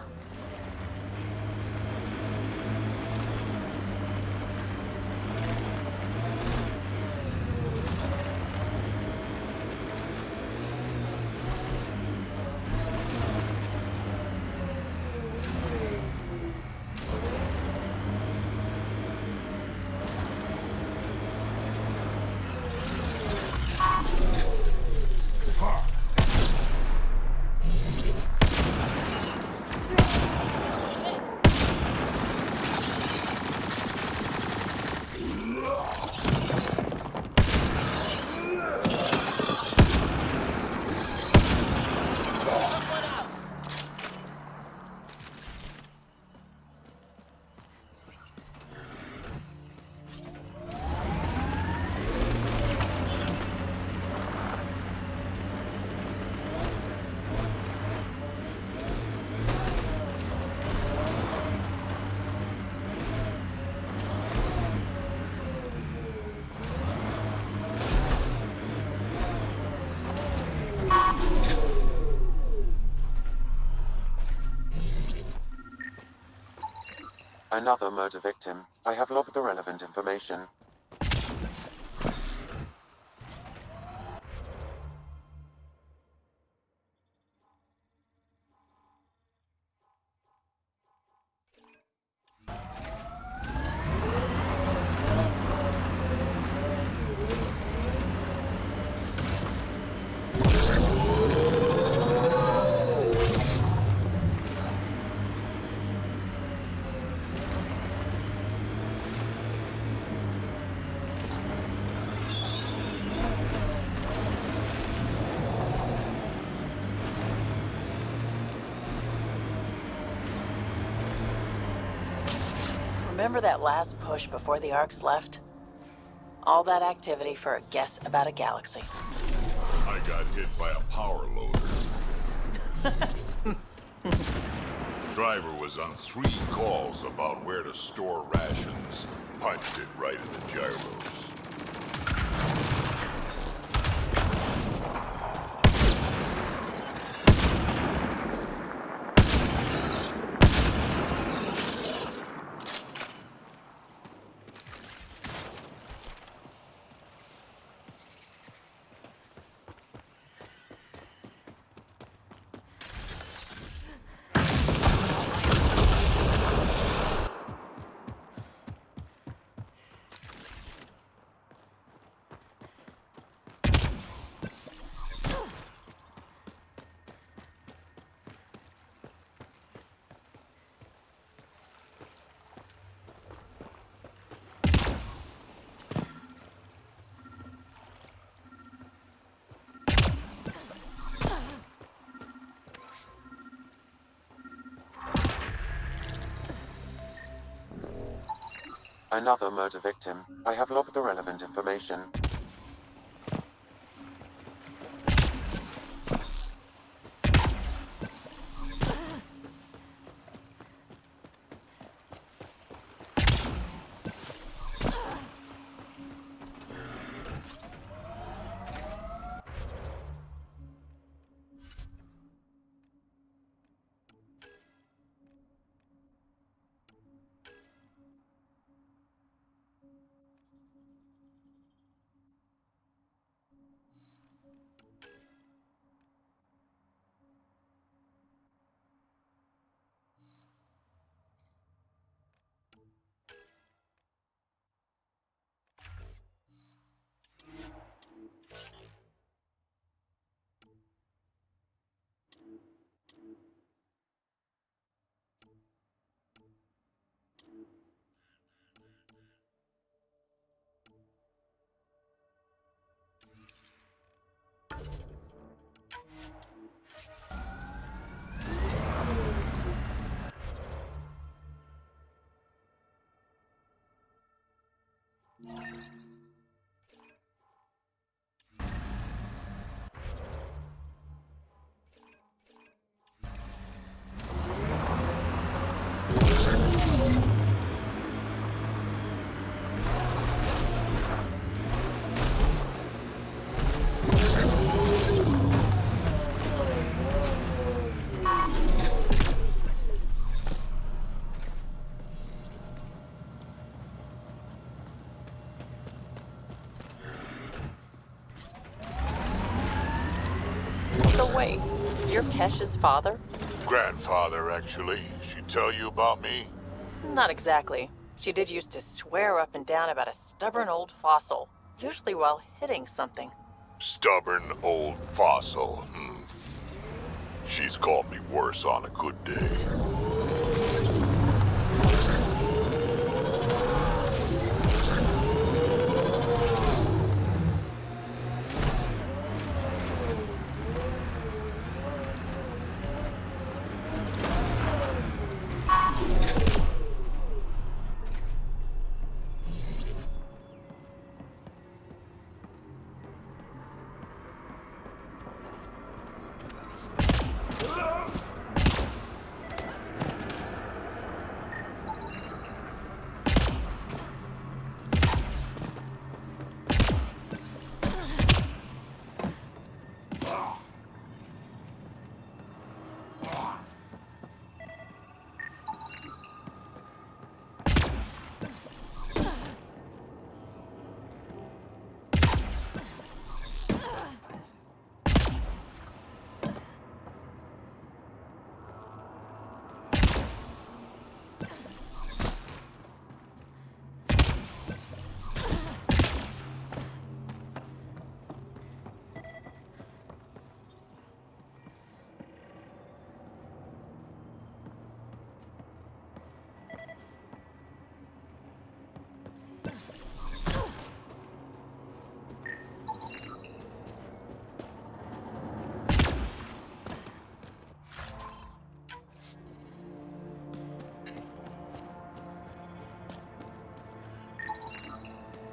Speaker 5: Another murder victim. I have logged the relevant information.
Speaker 10: Remember that last push before the Arcs left? All that activity for a guess about a galaxy.
Speaker 1: I got hit by a power loader. Driver was on 3 calls about where to store rations. Punched it right in the gyros.
Speaker 5: Another murder victim. I have logged the relevant information.
Speaker 10: So wait, you're Kesh's father?
Speaker 1: Grandfather, actually. She tell you about me?
Speaker 10: Not exactly. She did used to swear up and down about a stubborn old fossil, usually while hitting something.
Speaker 1: Stubborn old fossil. She's called me worse on a good day.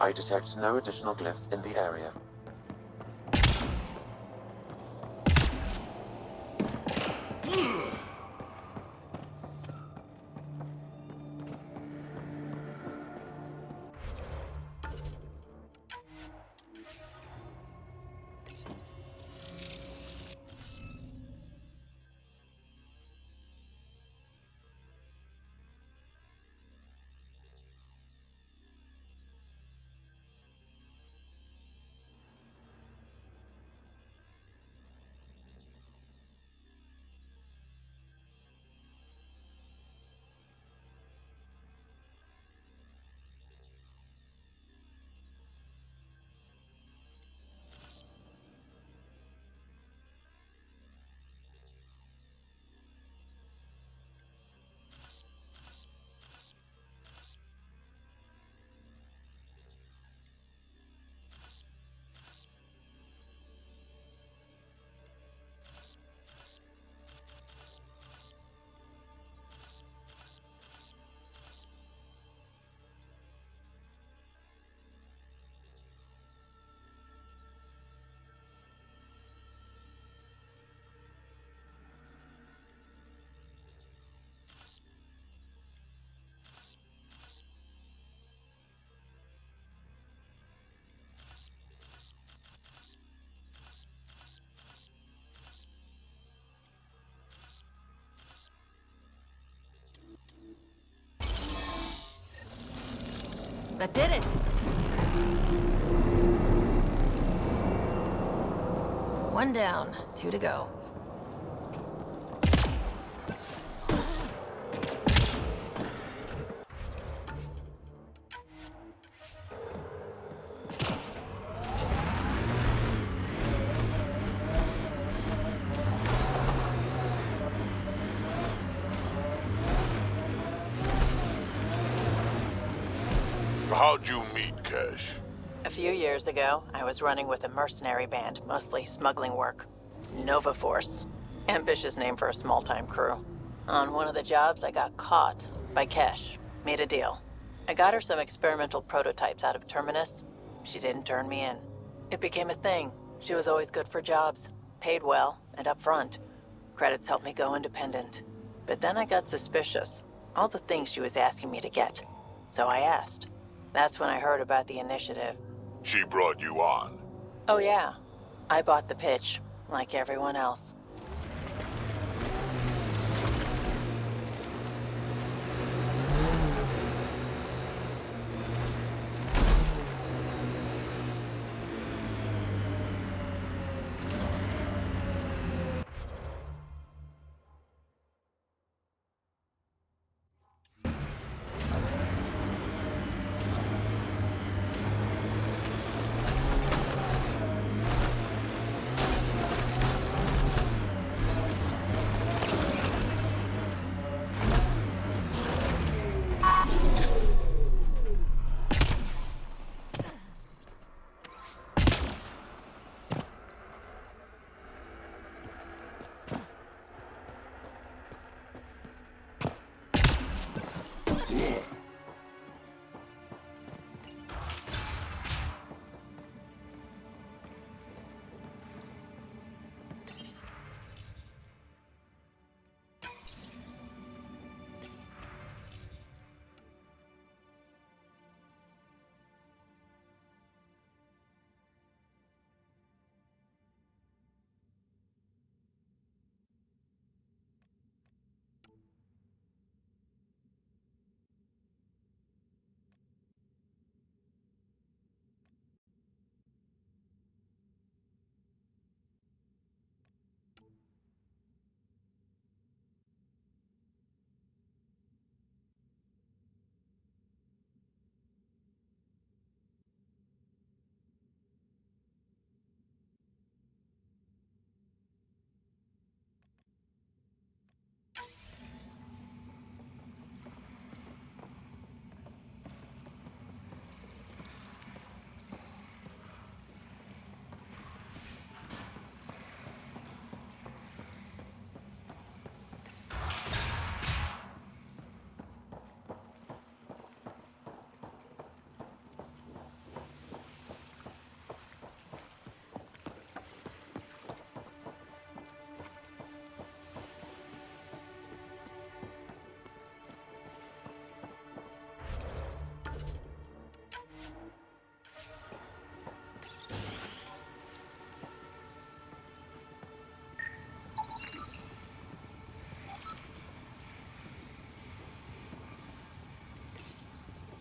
Speaker 5: I detect no additional glyphs in the area.
Speaker 4: That did it! One down, 2 to go.
Speaker 1: How'd you meet Cash?
Speaker 10: A few years ago, I was running with a mercenary band, mostly smuggling work. Nova Force. Ambitious name for a small-time crew. On one of the jobs, I got caught by Kesh. Made a deal. I got her some experimental prototypes out of Terminus. She didn't turn me in. It became a thing. She was always good for jobs. Paid well, and upfront. Credits helped me go independent. But then I got suspicious. All the things she was asking me to get. So I asked. That's when I heard about the initiative.
Speaker 1: She brought you on.
Speaker 10: Oh yeah. I bought the pitch, like everyone else.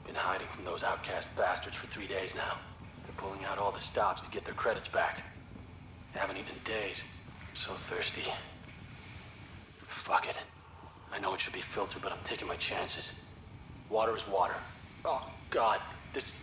Speaker 16: Been hiding from those outcast bastards for 3 days now. They're pulling out all the stops to get their credits back. Haven't eaten in days. I'm so thirsty. Fuck it. I know it should be filtered, but I'm taking my chances. Water is water. Oh, God. This is...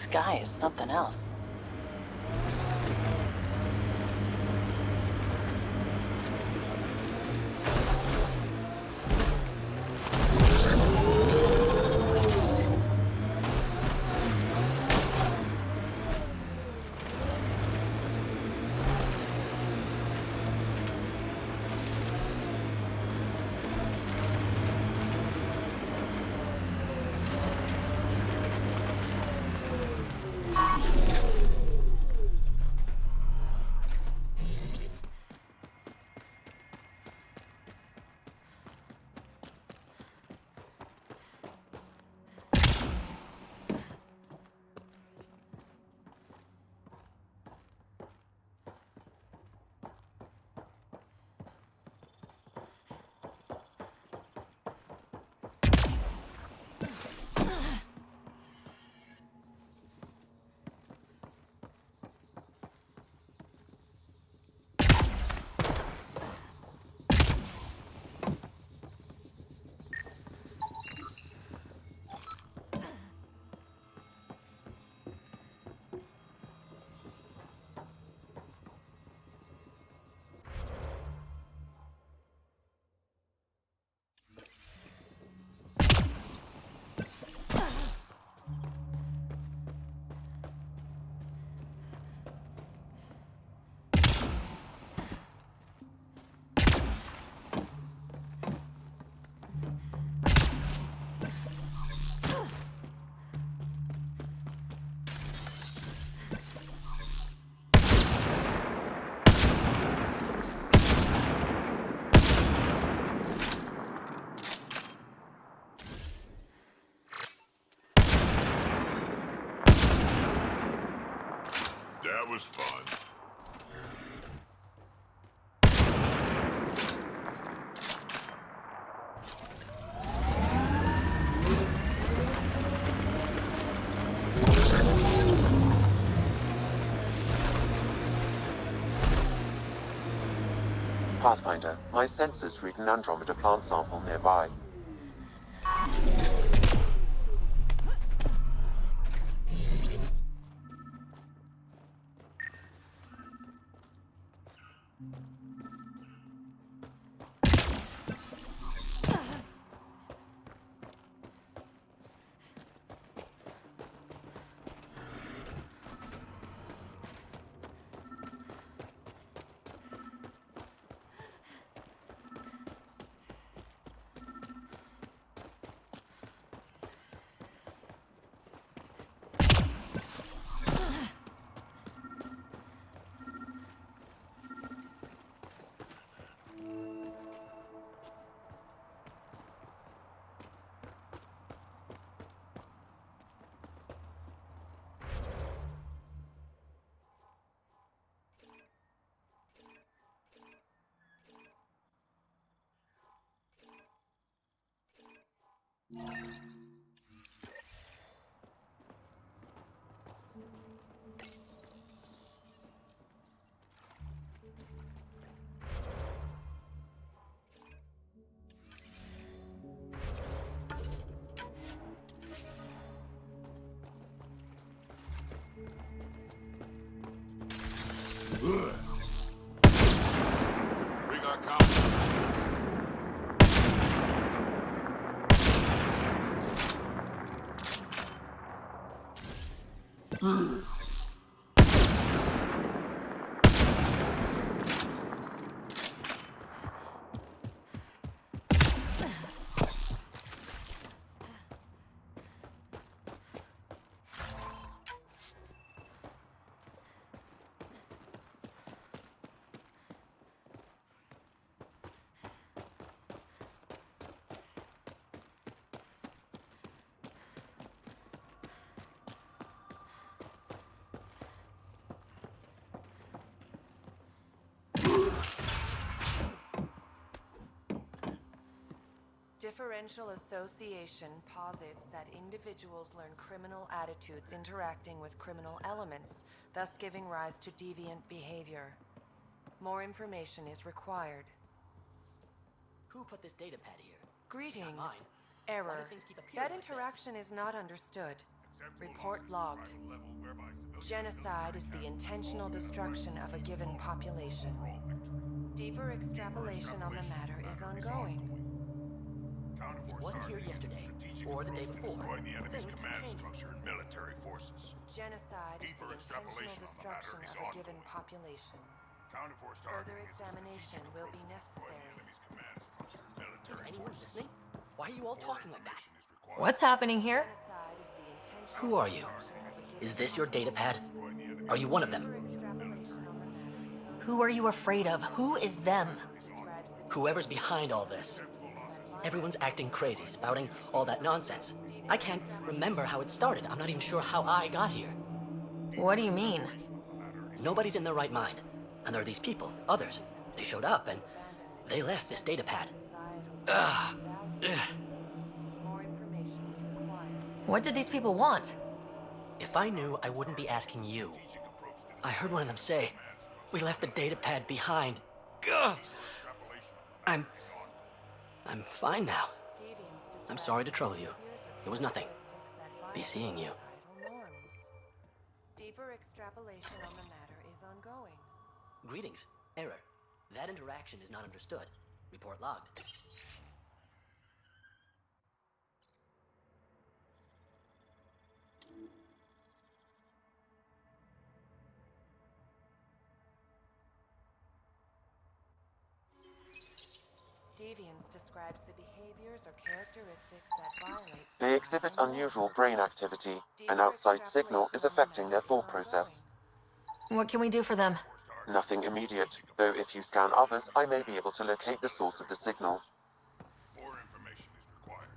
Speaker 10: sky is something else.
Speaker 1: That was fun.
Speaker 5: Pathfinder, my sensors read an Andromeda plant sample nearby.
Speaker 1: We got company.
Speaker 18: Differential association posits that individuals learn criminal attitudes interacting with criminal elements, thus giving rise to deviant behavior. More information is required.
Speaker 6: Who put this data pad here?
Speaker 18: Greetings.
Speaker 6: Mine. Why
Speaker 18: Error.
Speaker 6: do things keep appearing
Speaker 18: That
Speaker 6: like this?
Speaker 18: interaction is not understood. Report logged. Genocide is the intentional destruction of a given population. Deeper extrapolation on the matter is ongoing.
Speaker 6: It wasn't here yesterday, or the day before.
Speaker 1: Destroying the enemy's
Speaker 6: Things
Speaker 1: command
Speaker 6: change.
Speaker 1: structure and military forces.
Speaker 18: Genocide is
Speaker 1: Deeper
Speaker 18: the intentional
Speaker 1: extrapolation on the
Speaker 18: destruction
Speaker 1: matter is
Speaker 18: of a given
Speaker 1: ongoing.
Speaker 18: population.
Speaker 1: Counterforce
Speaker 18: Further
Speaker 1: targeting is a
Speaker 18: examination
Speaker 1: strategic
Speaker 18: will be
Speaker 1: approach to destroying
Speaker 18: necessary.
Speaker 1: the enemy's command structure and
Speaker 6: Is
Speaker 1: military
Speaker 6: anyone
Speaker 1: forces.
Speaker 6: listening? Why are you all talking like that?
Speaker 4: What's happening here?
Speaker 6: Who are you? Is this your data pad? Are you one of them?
Speaker 4: Who are you afraid of? Who is them?
Speaker 6: Whoever's behind all this. Everyone's acting crazy, spouting all that nonsense. I can't remember how it started. I'm not even sure how I got here.
Speaker 4: What do you mean?
Speaker 6: Nobody's in their right mind. And there are these people, others. They showed up and they left this data pad. Ugh.
Speaker 4: What did these people want?
Speaker 6: If I knew, I wouldn't be asking you. I heard one of them say, we left the data pad behind. Ugh. I'm fine now. I'm sorry to trouble you. It was nothing. Be seeing you.
Speaker 18: Deeper extrapolation on the matter is ongoing.
Speaker 6: Greetings. Error. That interaction is not understood. Report logged.
Speaker 18: Deviance describes the behaviors or characteristics that violate.
Speaker 5: They exhibit unusual brain activity. An outside signal is affecting their thought process.
Speaker 4: What can we do for them?
Speaker 5: Nothing immediate, though if you scan others, I may be able to locate the source of the signal.
Speaker 1: More information is required.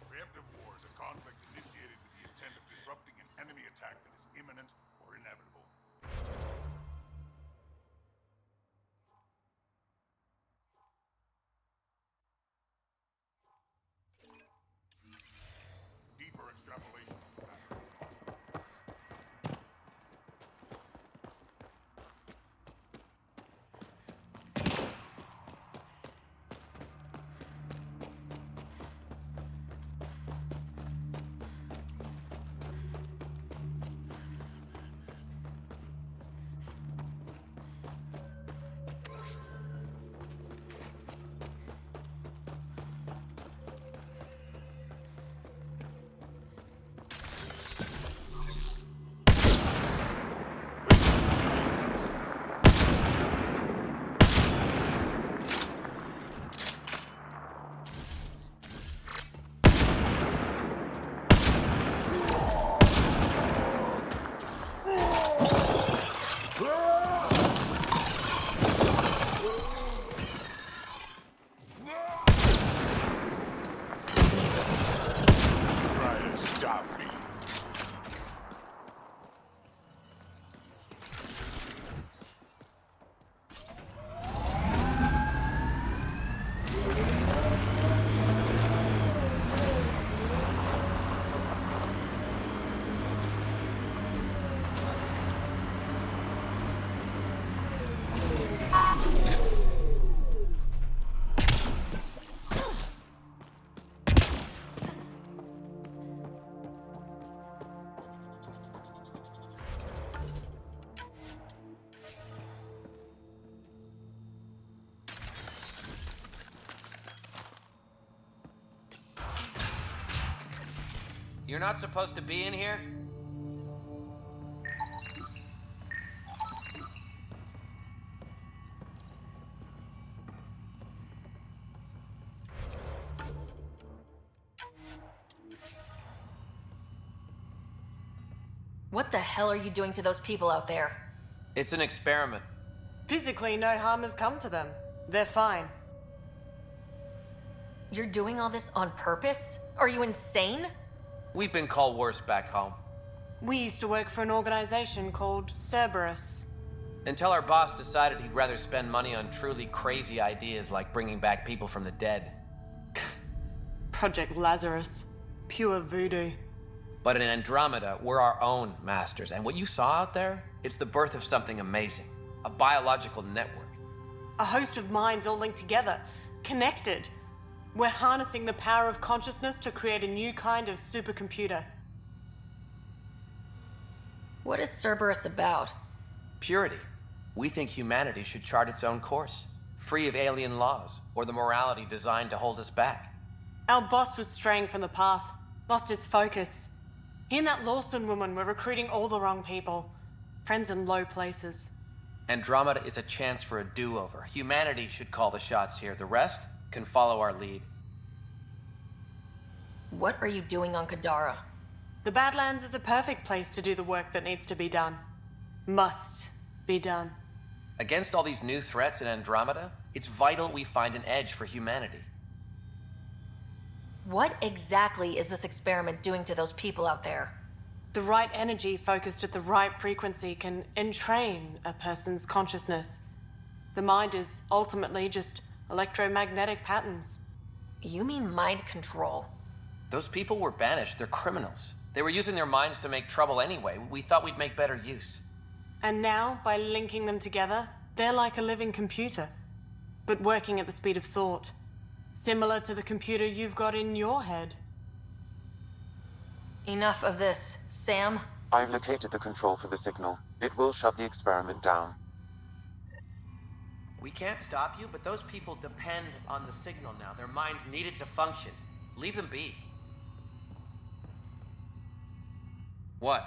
Speaker 1: Preemptive war is a conflict initiated with the intent of disrupting an enemy attack that is imminent or inevitable. Deeper extrapolation of the matter is ongoing. Try to stop me.
Speaker 13: You're not supposed to be in here?
Speaker 4: What the hell are you doing to those people out there?
Speaker 13: It's an experiment.
Speaker 18: Physically, no harm has come to them. They're fine.
Speaker 4: You're doing all this on purpose? Are you insane?
Speaker 13: We've been called worse back home.
Speaker 18: We used to work for an organization called Cerberus.
Speaker 13: Until our boss decided he'd rather spend money on truly crazy ideas like bringing back people from the dead.
Speaker 18: Project Lazarus. Pure voodoo.
Speaker 13: But in Andromeda, we're our own masters, and what you saw out there, it's the birth of something amazing. A biological network.
Speaker 18: A host of minds all linked together, connected. We're harnessing the power of consciousness to create a new kind of supercomputer.
Speaker 4: What is Cerberus about?
Speaker 13: Purity. We think humanity should chart its own course, free of alien laws or the morality designed to hold us back.
Speaker 9: Our boss was straying from the path, lost his focus. He and that Lawson woman were recruiting all the wrong people. Friends in low places.
Speaker 13: Andromeda is a chance for a do-over. Humanity should call the shots here. The rest can follow our lead.
Speaker 4: What are you doing on Kadara?
Speaker 9: The Badlands is a perfect place to do the work that needs to be done. Must be done.
Speaker 13: Against all these new threats in Andromeda, it's vital we find an edge for humanity.
Speaker 4: What exactly is this experiment doing to those people out there?
Speaker 9: The right energy focused at the right frequency can entrain a person's consciousness. The mind is ultimately just electromagnetic patterns.
Speaker 4: You mean mind control?
Speaker 13: Those people were banished. They're criminals. They were using their minds to make trouble anyway. We thought we'd make better use.
Speaker 9: And now, by linking them together, they're like a living computer, but working at the speed of thought. Similar to the computer you've got in your head.
Speaker 4: Enough of this. Sam?
Speaker 5: I've located the control for the signal. It will shut the experiment down.
Speaker 13: We can't stop you, but those people depend on the signal now. Their minds need it to function. Leave them be. What?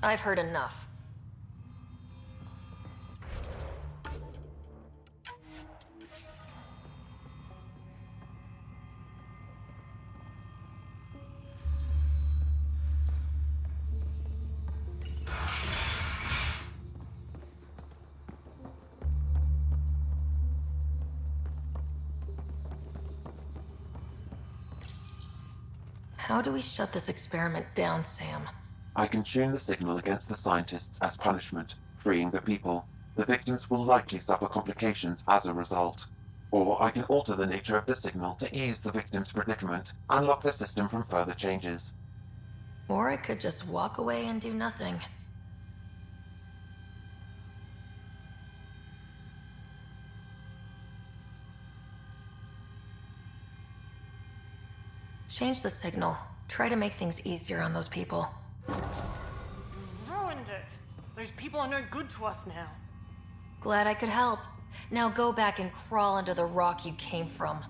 Speaker 4: I've heard enough. How do we shut this experiment down, Sam?
Speaker 5: I can tune the signal against the scientists as punishment, freeing the people. The victims will likely suffer complications as a result. Or I can alter the nature of the signal to ease the victim's predicament, unlock the system from further changes.
Speaker 4: Or I could just walk away and do nothing. Change the signal. Try to make things easier on those people.
Speaker 9: Ruined it! Those people are no good to us now.
Speaker 4: Glad I could help. Now go back and crawl under the rock you came from.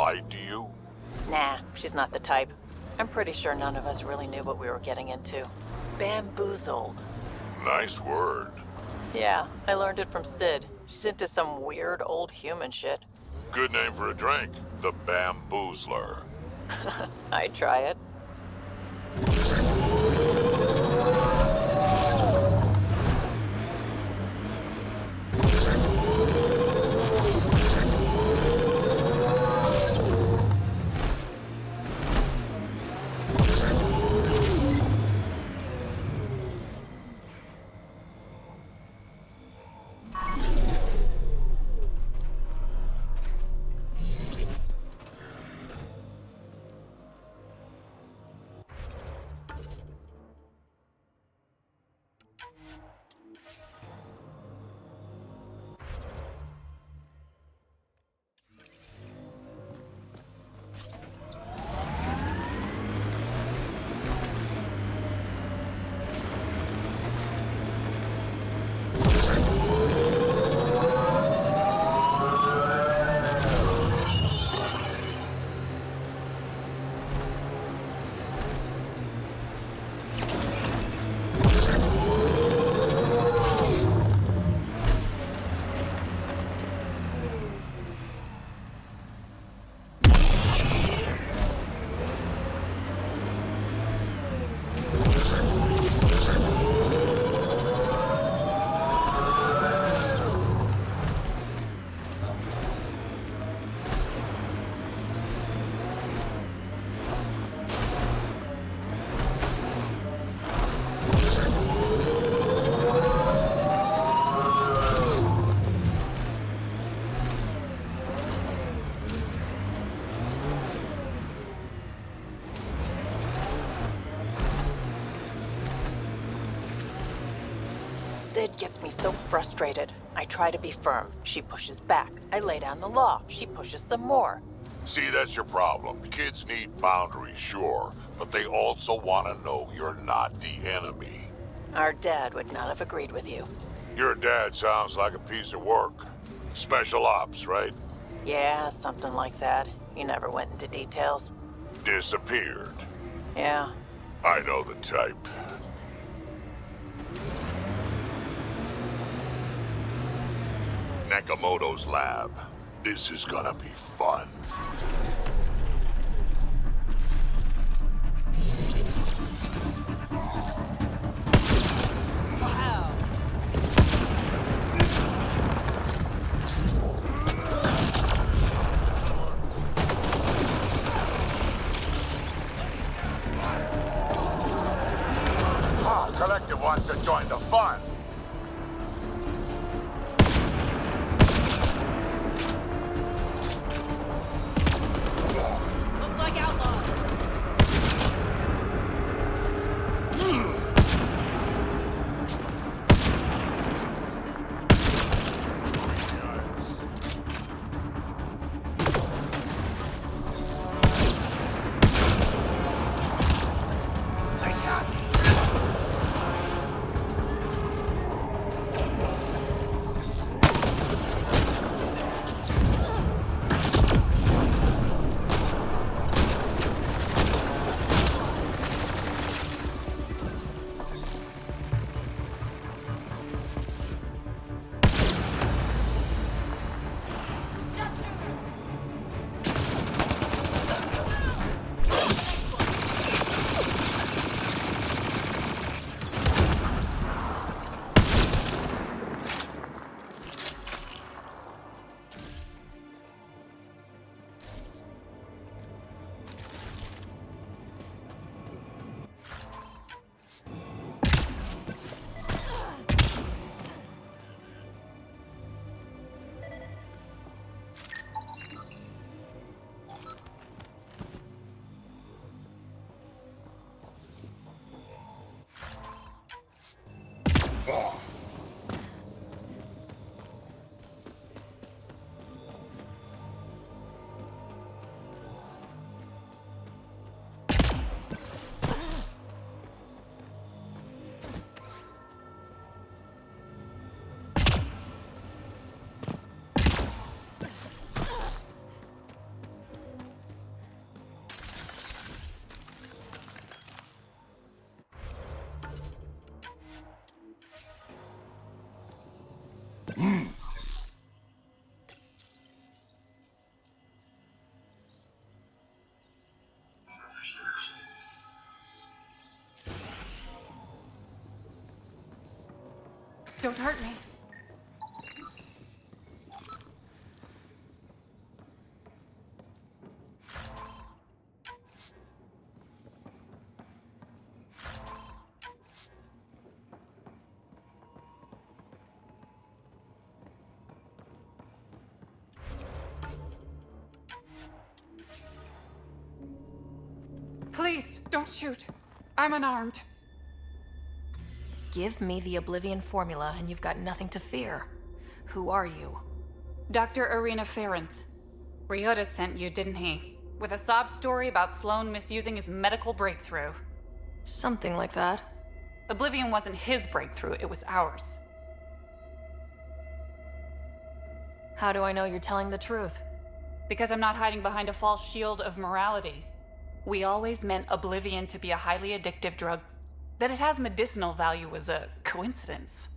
Speaker 11: lied to you?
Speaker 10: Nah, she's not the type. I'm pretty sure none of us really knew what we were getting into. Bamboozled.
Speaker 11: Nice word.
Speaker 10: Yeah, I learned it from Sid. She's into some weird old human shit.
Speaker 11: Good name for a drink. The Bamboozler.
Speaker 10: I'd try it. Sid gets me so frustrated. I try to be firm. She pushes back. I lay down the law. She pushes some more.
Speaker 11: See, that's your problem. Kids need boundaries, sure, but they also want to know you're not the enemy.
Speaker 10: Our dad would not have agreed with you.
Speaker 11: Your dad sounds like a piece of work. Special ops, right?
Speaker 10: Yeah, something like that. He never went into details.
Speaker 11: Disappeared.
Speaker 10: Yeah.
Speaker 11: I know the type. Nakamoto's lab. This is gonna be fun.
Speaker 2: Wow.
Speaker 11: Ah, Collective wants to join the fun.
Speaker 2: Looks like outlaws. Don't hurt me. Please, don't shoot. I'm unarmed.
Speaker 4: Give me the Oblivion formula and you've got nothing to fear. Who are you?
Speaker 2: Dr. Irina Ferenth. Ryota sent you, didn't he? With a sob story about Sloan misusing his medical breakthrough.
Speaker 4: Something like that.
Speaker 2: Oblivion wasn't his breakthrough, it was ours.
Speaker 4: How do I know you're telling the truth?
Speaker 2: Because I'm not hiding behind a false shield of morality. We always meant Oblivion to be a highly addictive drug. That it has medicinal value was a coincidence.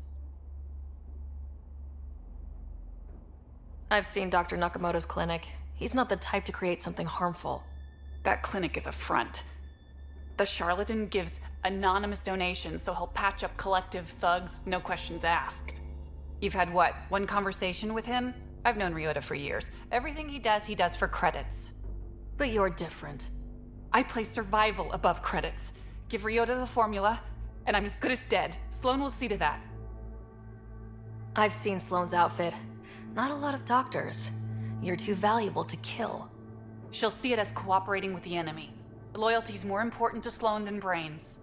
Speaker 4: I've seen Dr. Nakamoto's clinic. He's not the type to create something harmful.
Speaker 2: That clinic is a front. The charlatan gives anonymous donations so he'll patch up collective thugs, no questions asked. You've had what, one conversation with him? I've known Ryota for years. Everything he does for credits.
Speaker 4: But you're different.
Speaker 2: I place survival above credits. Give Ryota the formula, and I'm as good as dead. Sloan will see to that.
Speaker 4: I've seen Sloan's outfit. Not a lot of doctors. You're too valuable to kill.
Speaker 2: She'll see it as cooperating with the enemy. Loyalty's more important to Sloan than brains.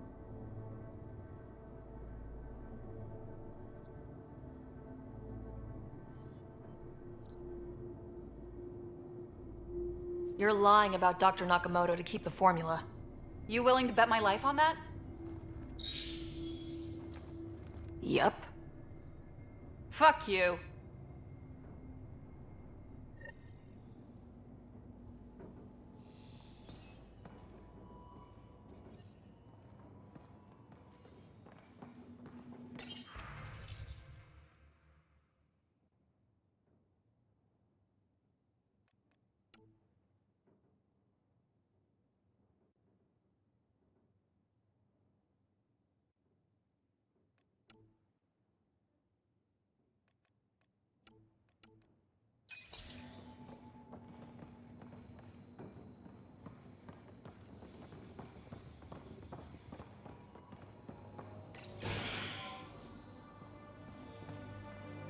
Speaker 4: You're lying about Dr. Nakamoto to keep the formula.
Speaker 2: You willing to bet my life on that?
Speaker 4: Yup.
Speaker 2: Fuck you.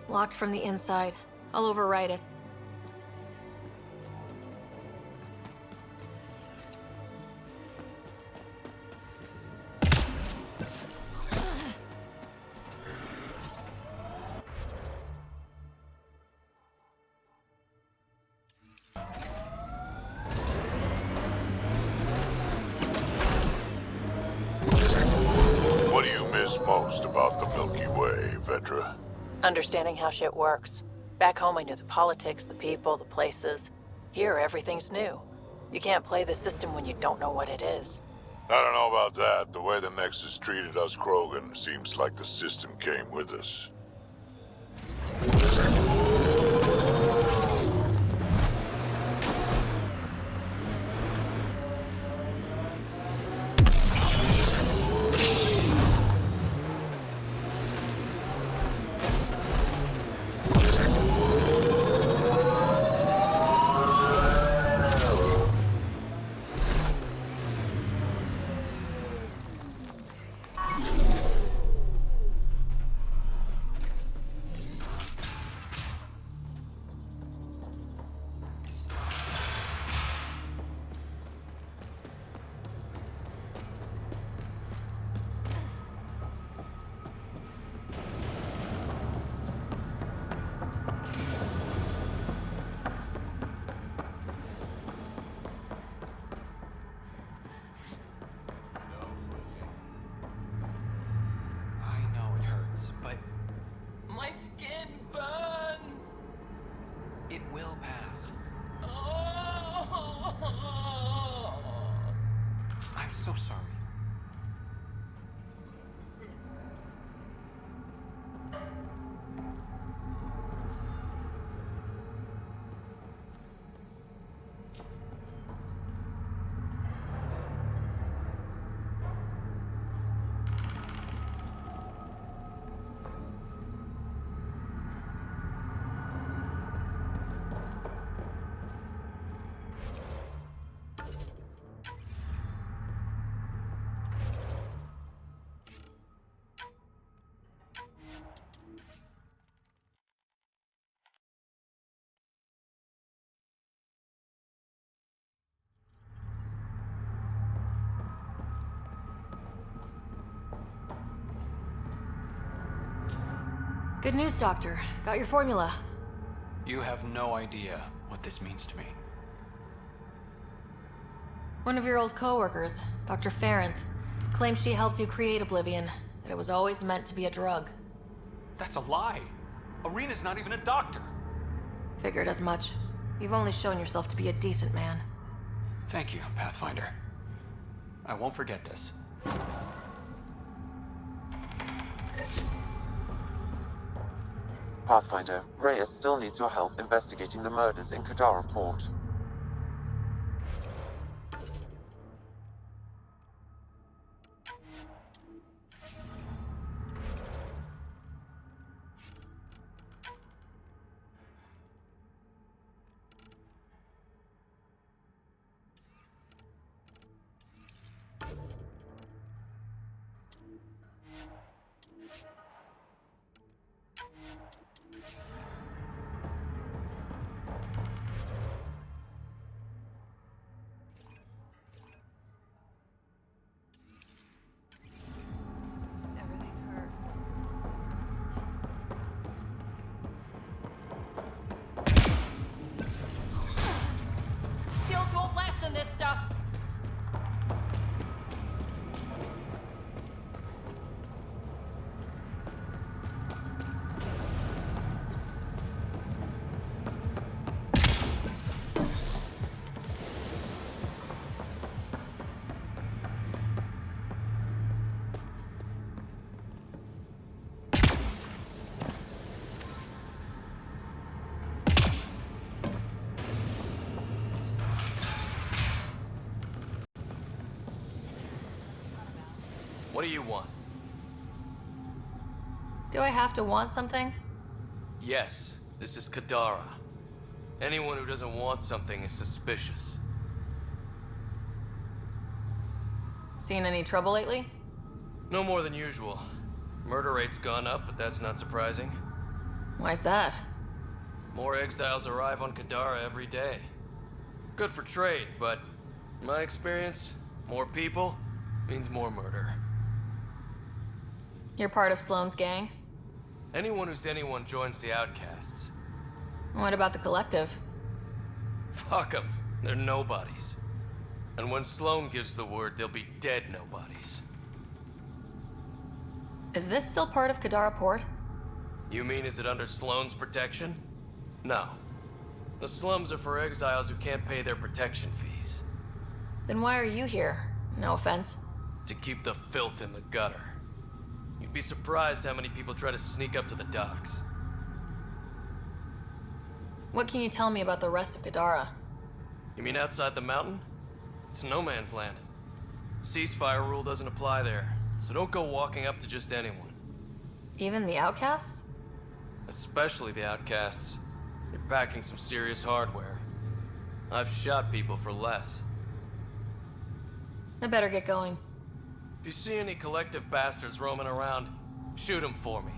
Speaker 4: Locked from the inside. I'll override it.
Speaker 11: What do you miss most about the Milky Way, Vedra?
Speaker 10: Understanding how shit works. Back home I knew the politics, the people, the places. Here, everything's new. You can't play the system when you don't know what it is.
Speaker 11: I don't know about that. The way the Nexus treated us Krogan seems like the system came with us.
Speaker 4: Good news, Doctor. Got your formula.
Speaker 21: You have no idea what this means to me.
Speaker 4: One of your old coworkers, Dr. Farrenth, claims she helped you create Oblivion, that it was always meant to be a drug.
Speaker 21: That's a lie. Arena's not even a doctor.
Speaker 4: Figured as much. You've only shown yourself to be a decent man.
Speaker 21: Thank you, Pathfinder. I won't forget this.
Speaker 5: Pathfinder, Reyes still needs your help investigating the murders in Kadara Port.
Speaker 18: Shields won't last in this stuff.
Speaker 16: What do you want?
Speaker 4: Do I have to want something?
Speaker 16: Yes, this is Kadara. Anyone who doesn't want something is suspicious.
Speaker 4: Seen any trouble lately?
Speaker 16: No more than usual. Murder rate's gone up, but that's not surprising.
Speaker 4: Why's that?
Speaker 16: More exiles arrive on Kadara every day. Good for trade, but in my experience, more people means more murder.
Speaker 4: You're part of Sloane's gang?
Speaker 16: Anyone who's anyone joins the outcasts.
Speaker 4: What about the collective?
Speaker 16: Fuck them. They're nobodies. And when Sloane gives the word, they'll be dead nobodies.
Speaker 4: Is this still part of Kadara Port?
Speaker 16: You mean is it under Sloane's protection? No. The slums are for exiles who can't pay their protection fees.
Speaker 4: Then why are you here? No offense.
Speaker 16: To keep the filth in the gutter. You'd be surprised how many people try to sneak up to the docks.
Speaker 4: What can you tell me about the rest of Kadara?
Speaker 16: You mean outside the mountain? It's no man's land. Ceasefire rule doesn't apply there, so don't go walking up to just anyone.
Speaker 4: Even the outcasts?
Speaker 16: Especially the outcasts. You're packing some serious hardware. I've shot people for less.
Speaker 4: I better get going.
Speaker 16: If you see any collective bastards roaming around, shoot them for me.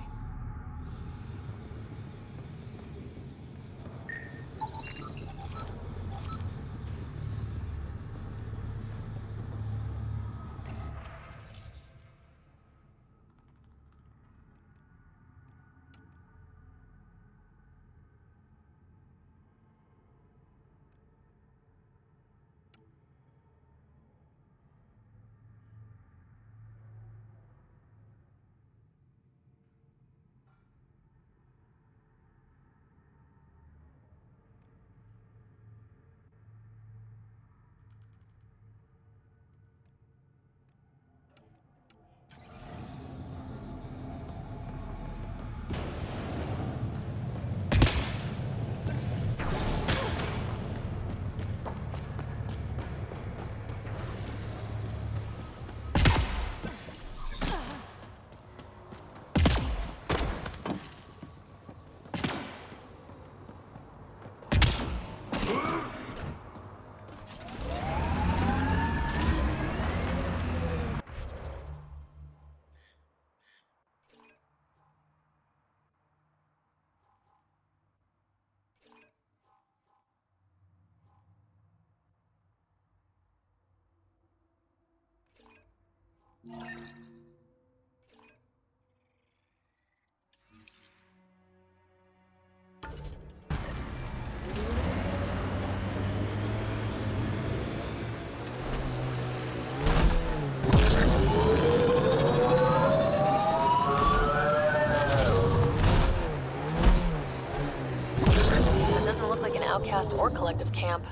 Speaker 4: outcast or collective camp.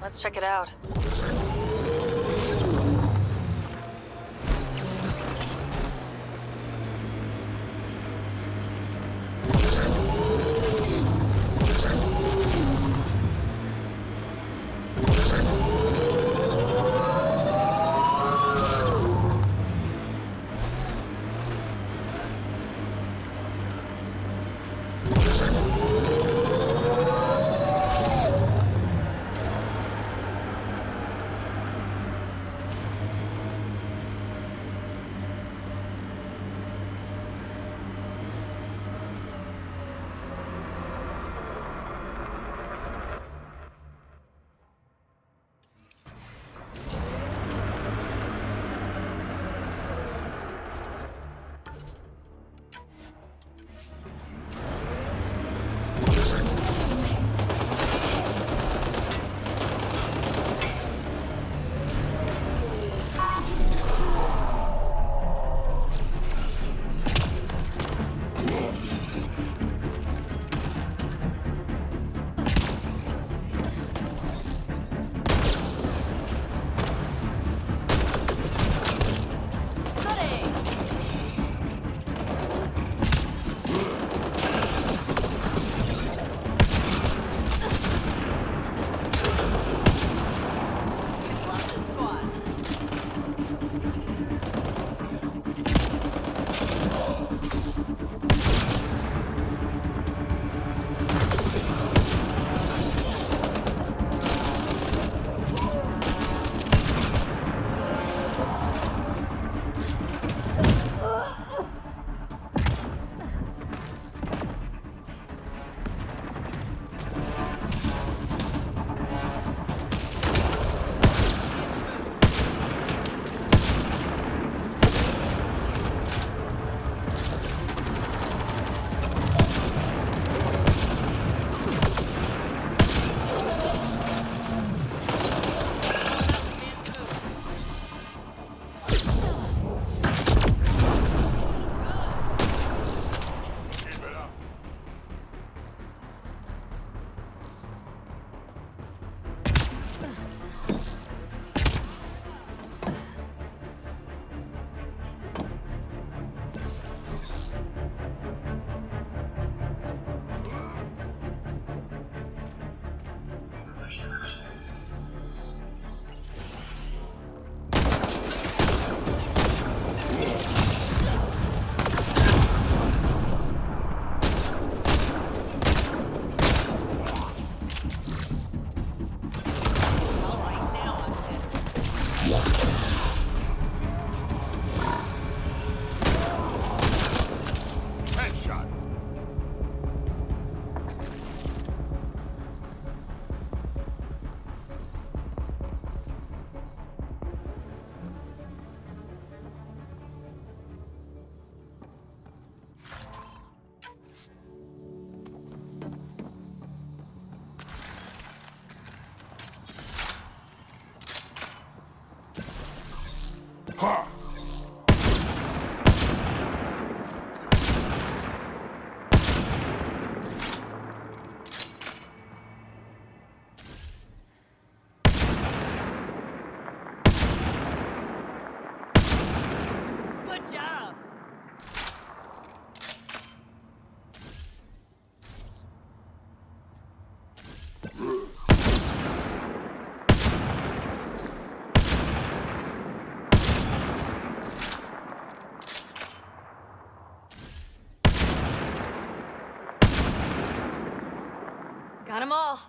Speaker 4: Let's check it out. Got 'em all.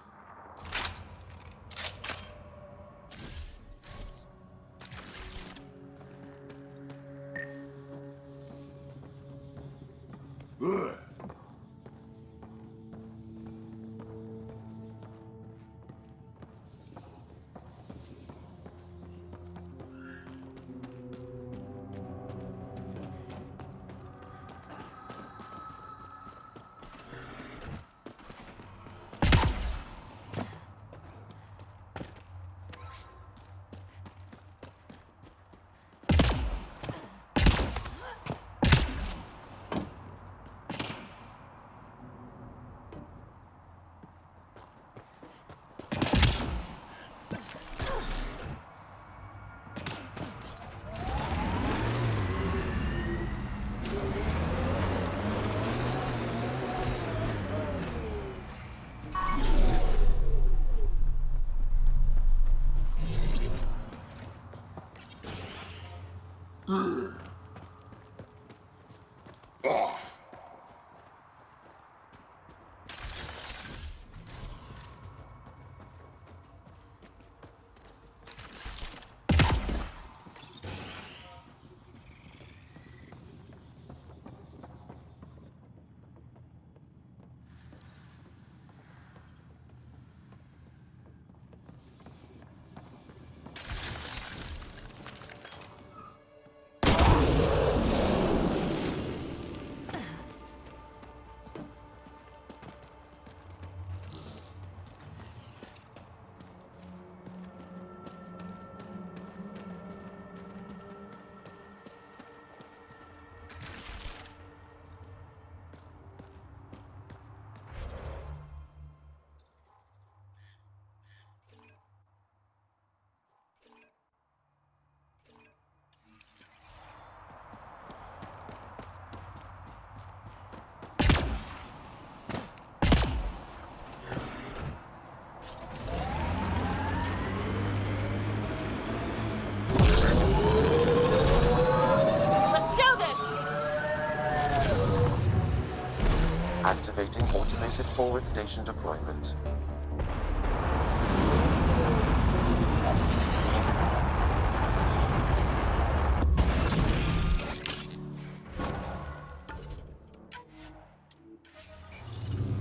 Speaker 5: Activating automated forward station deployment.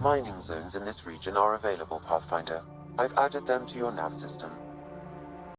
Speaker 5: Mining zones in this region are available, Pathfinder. I've added them to your nav system.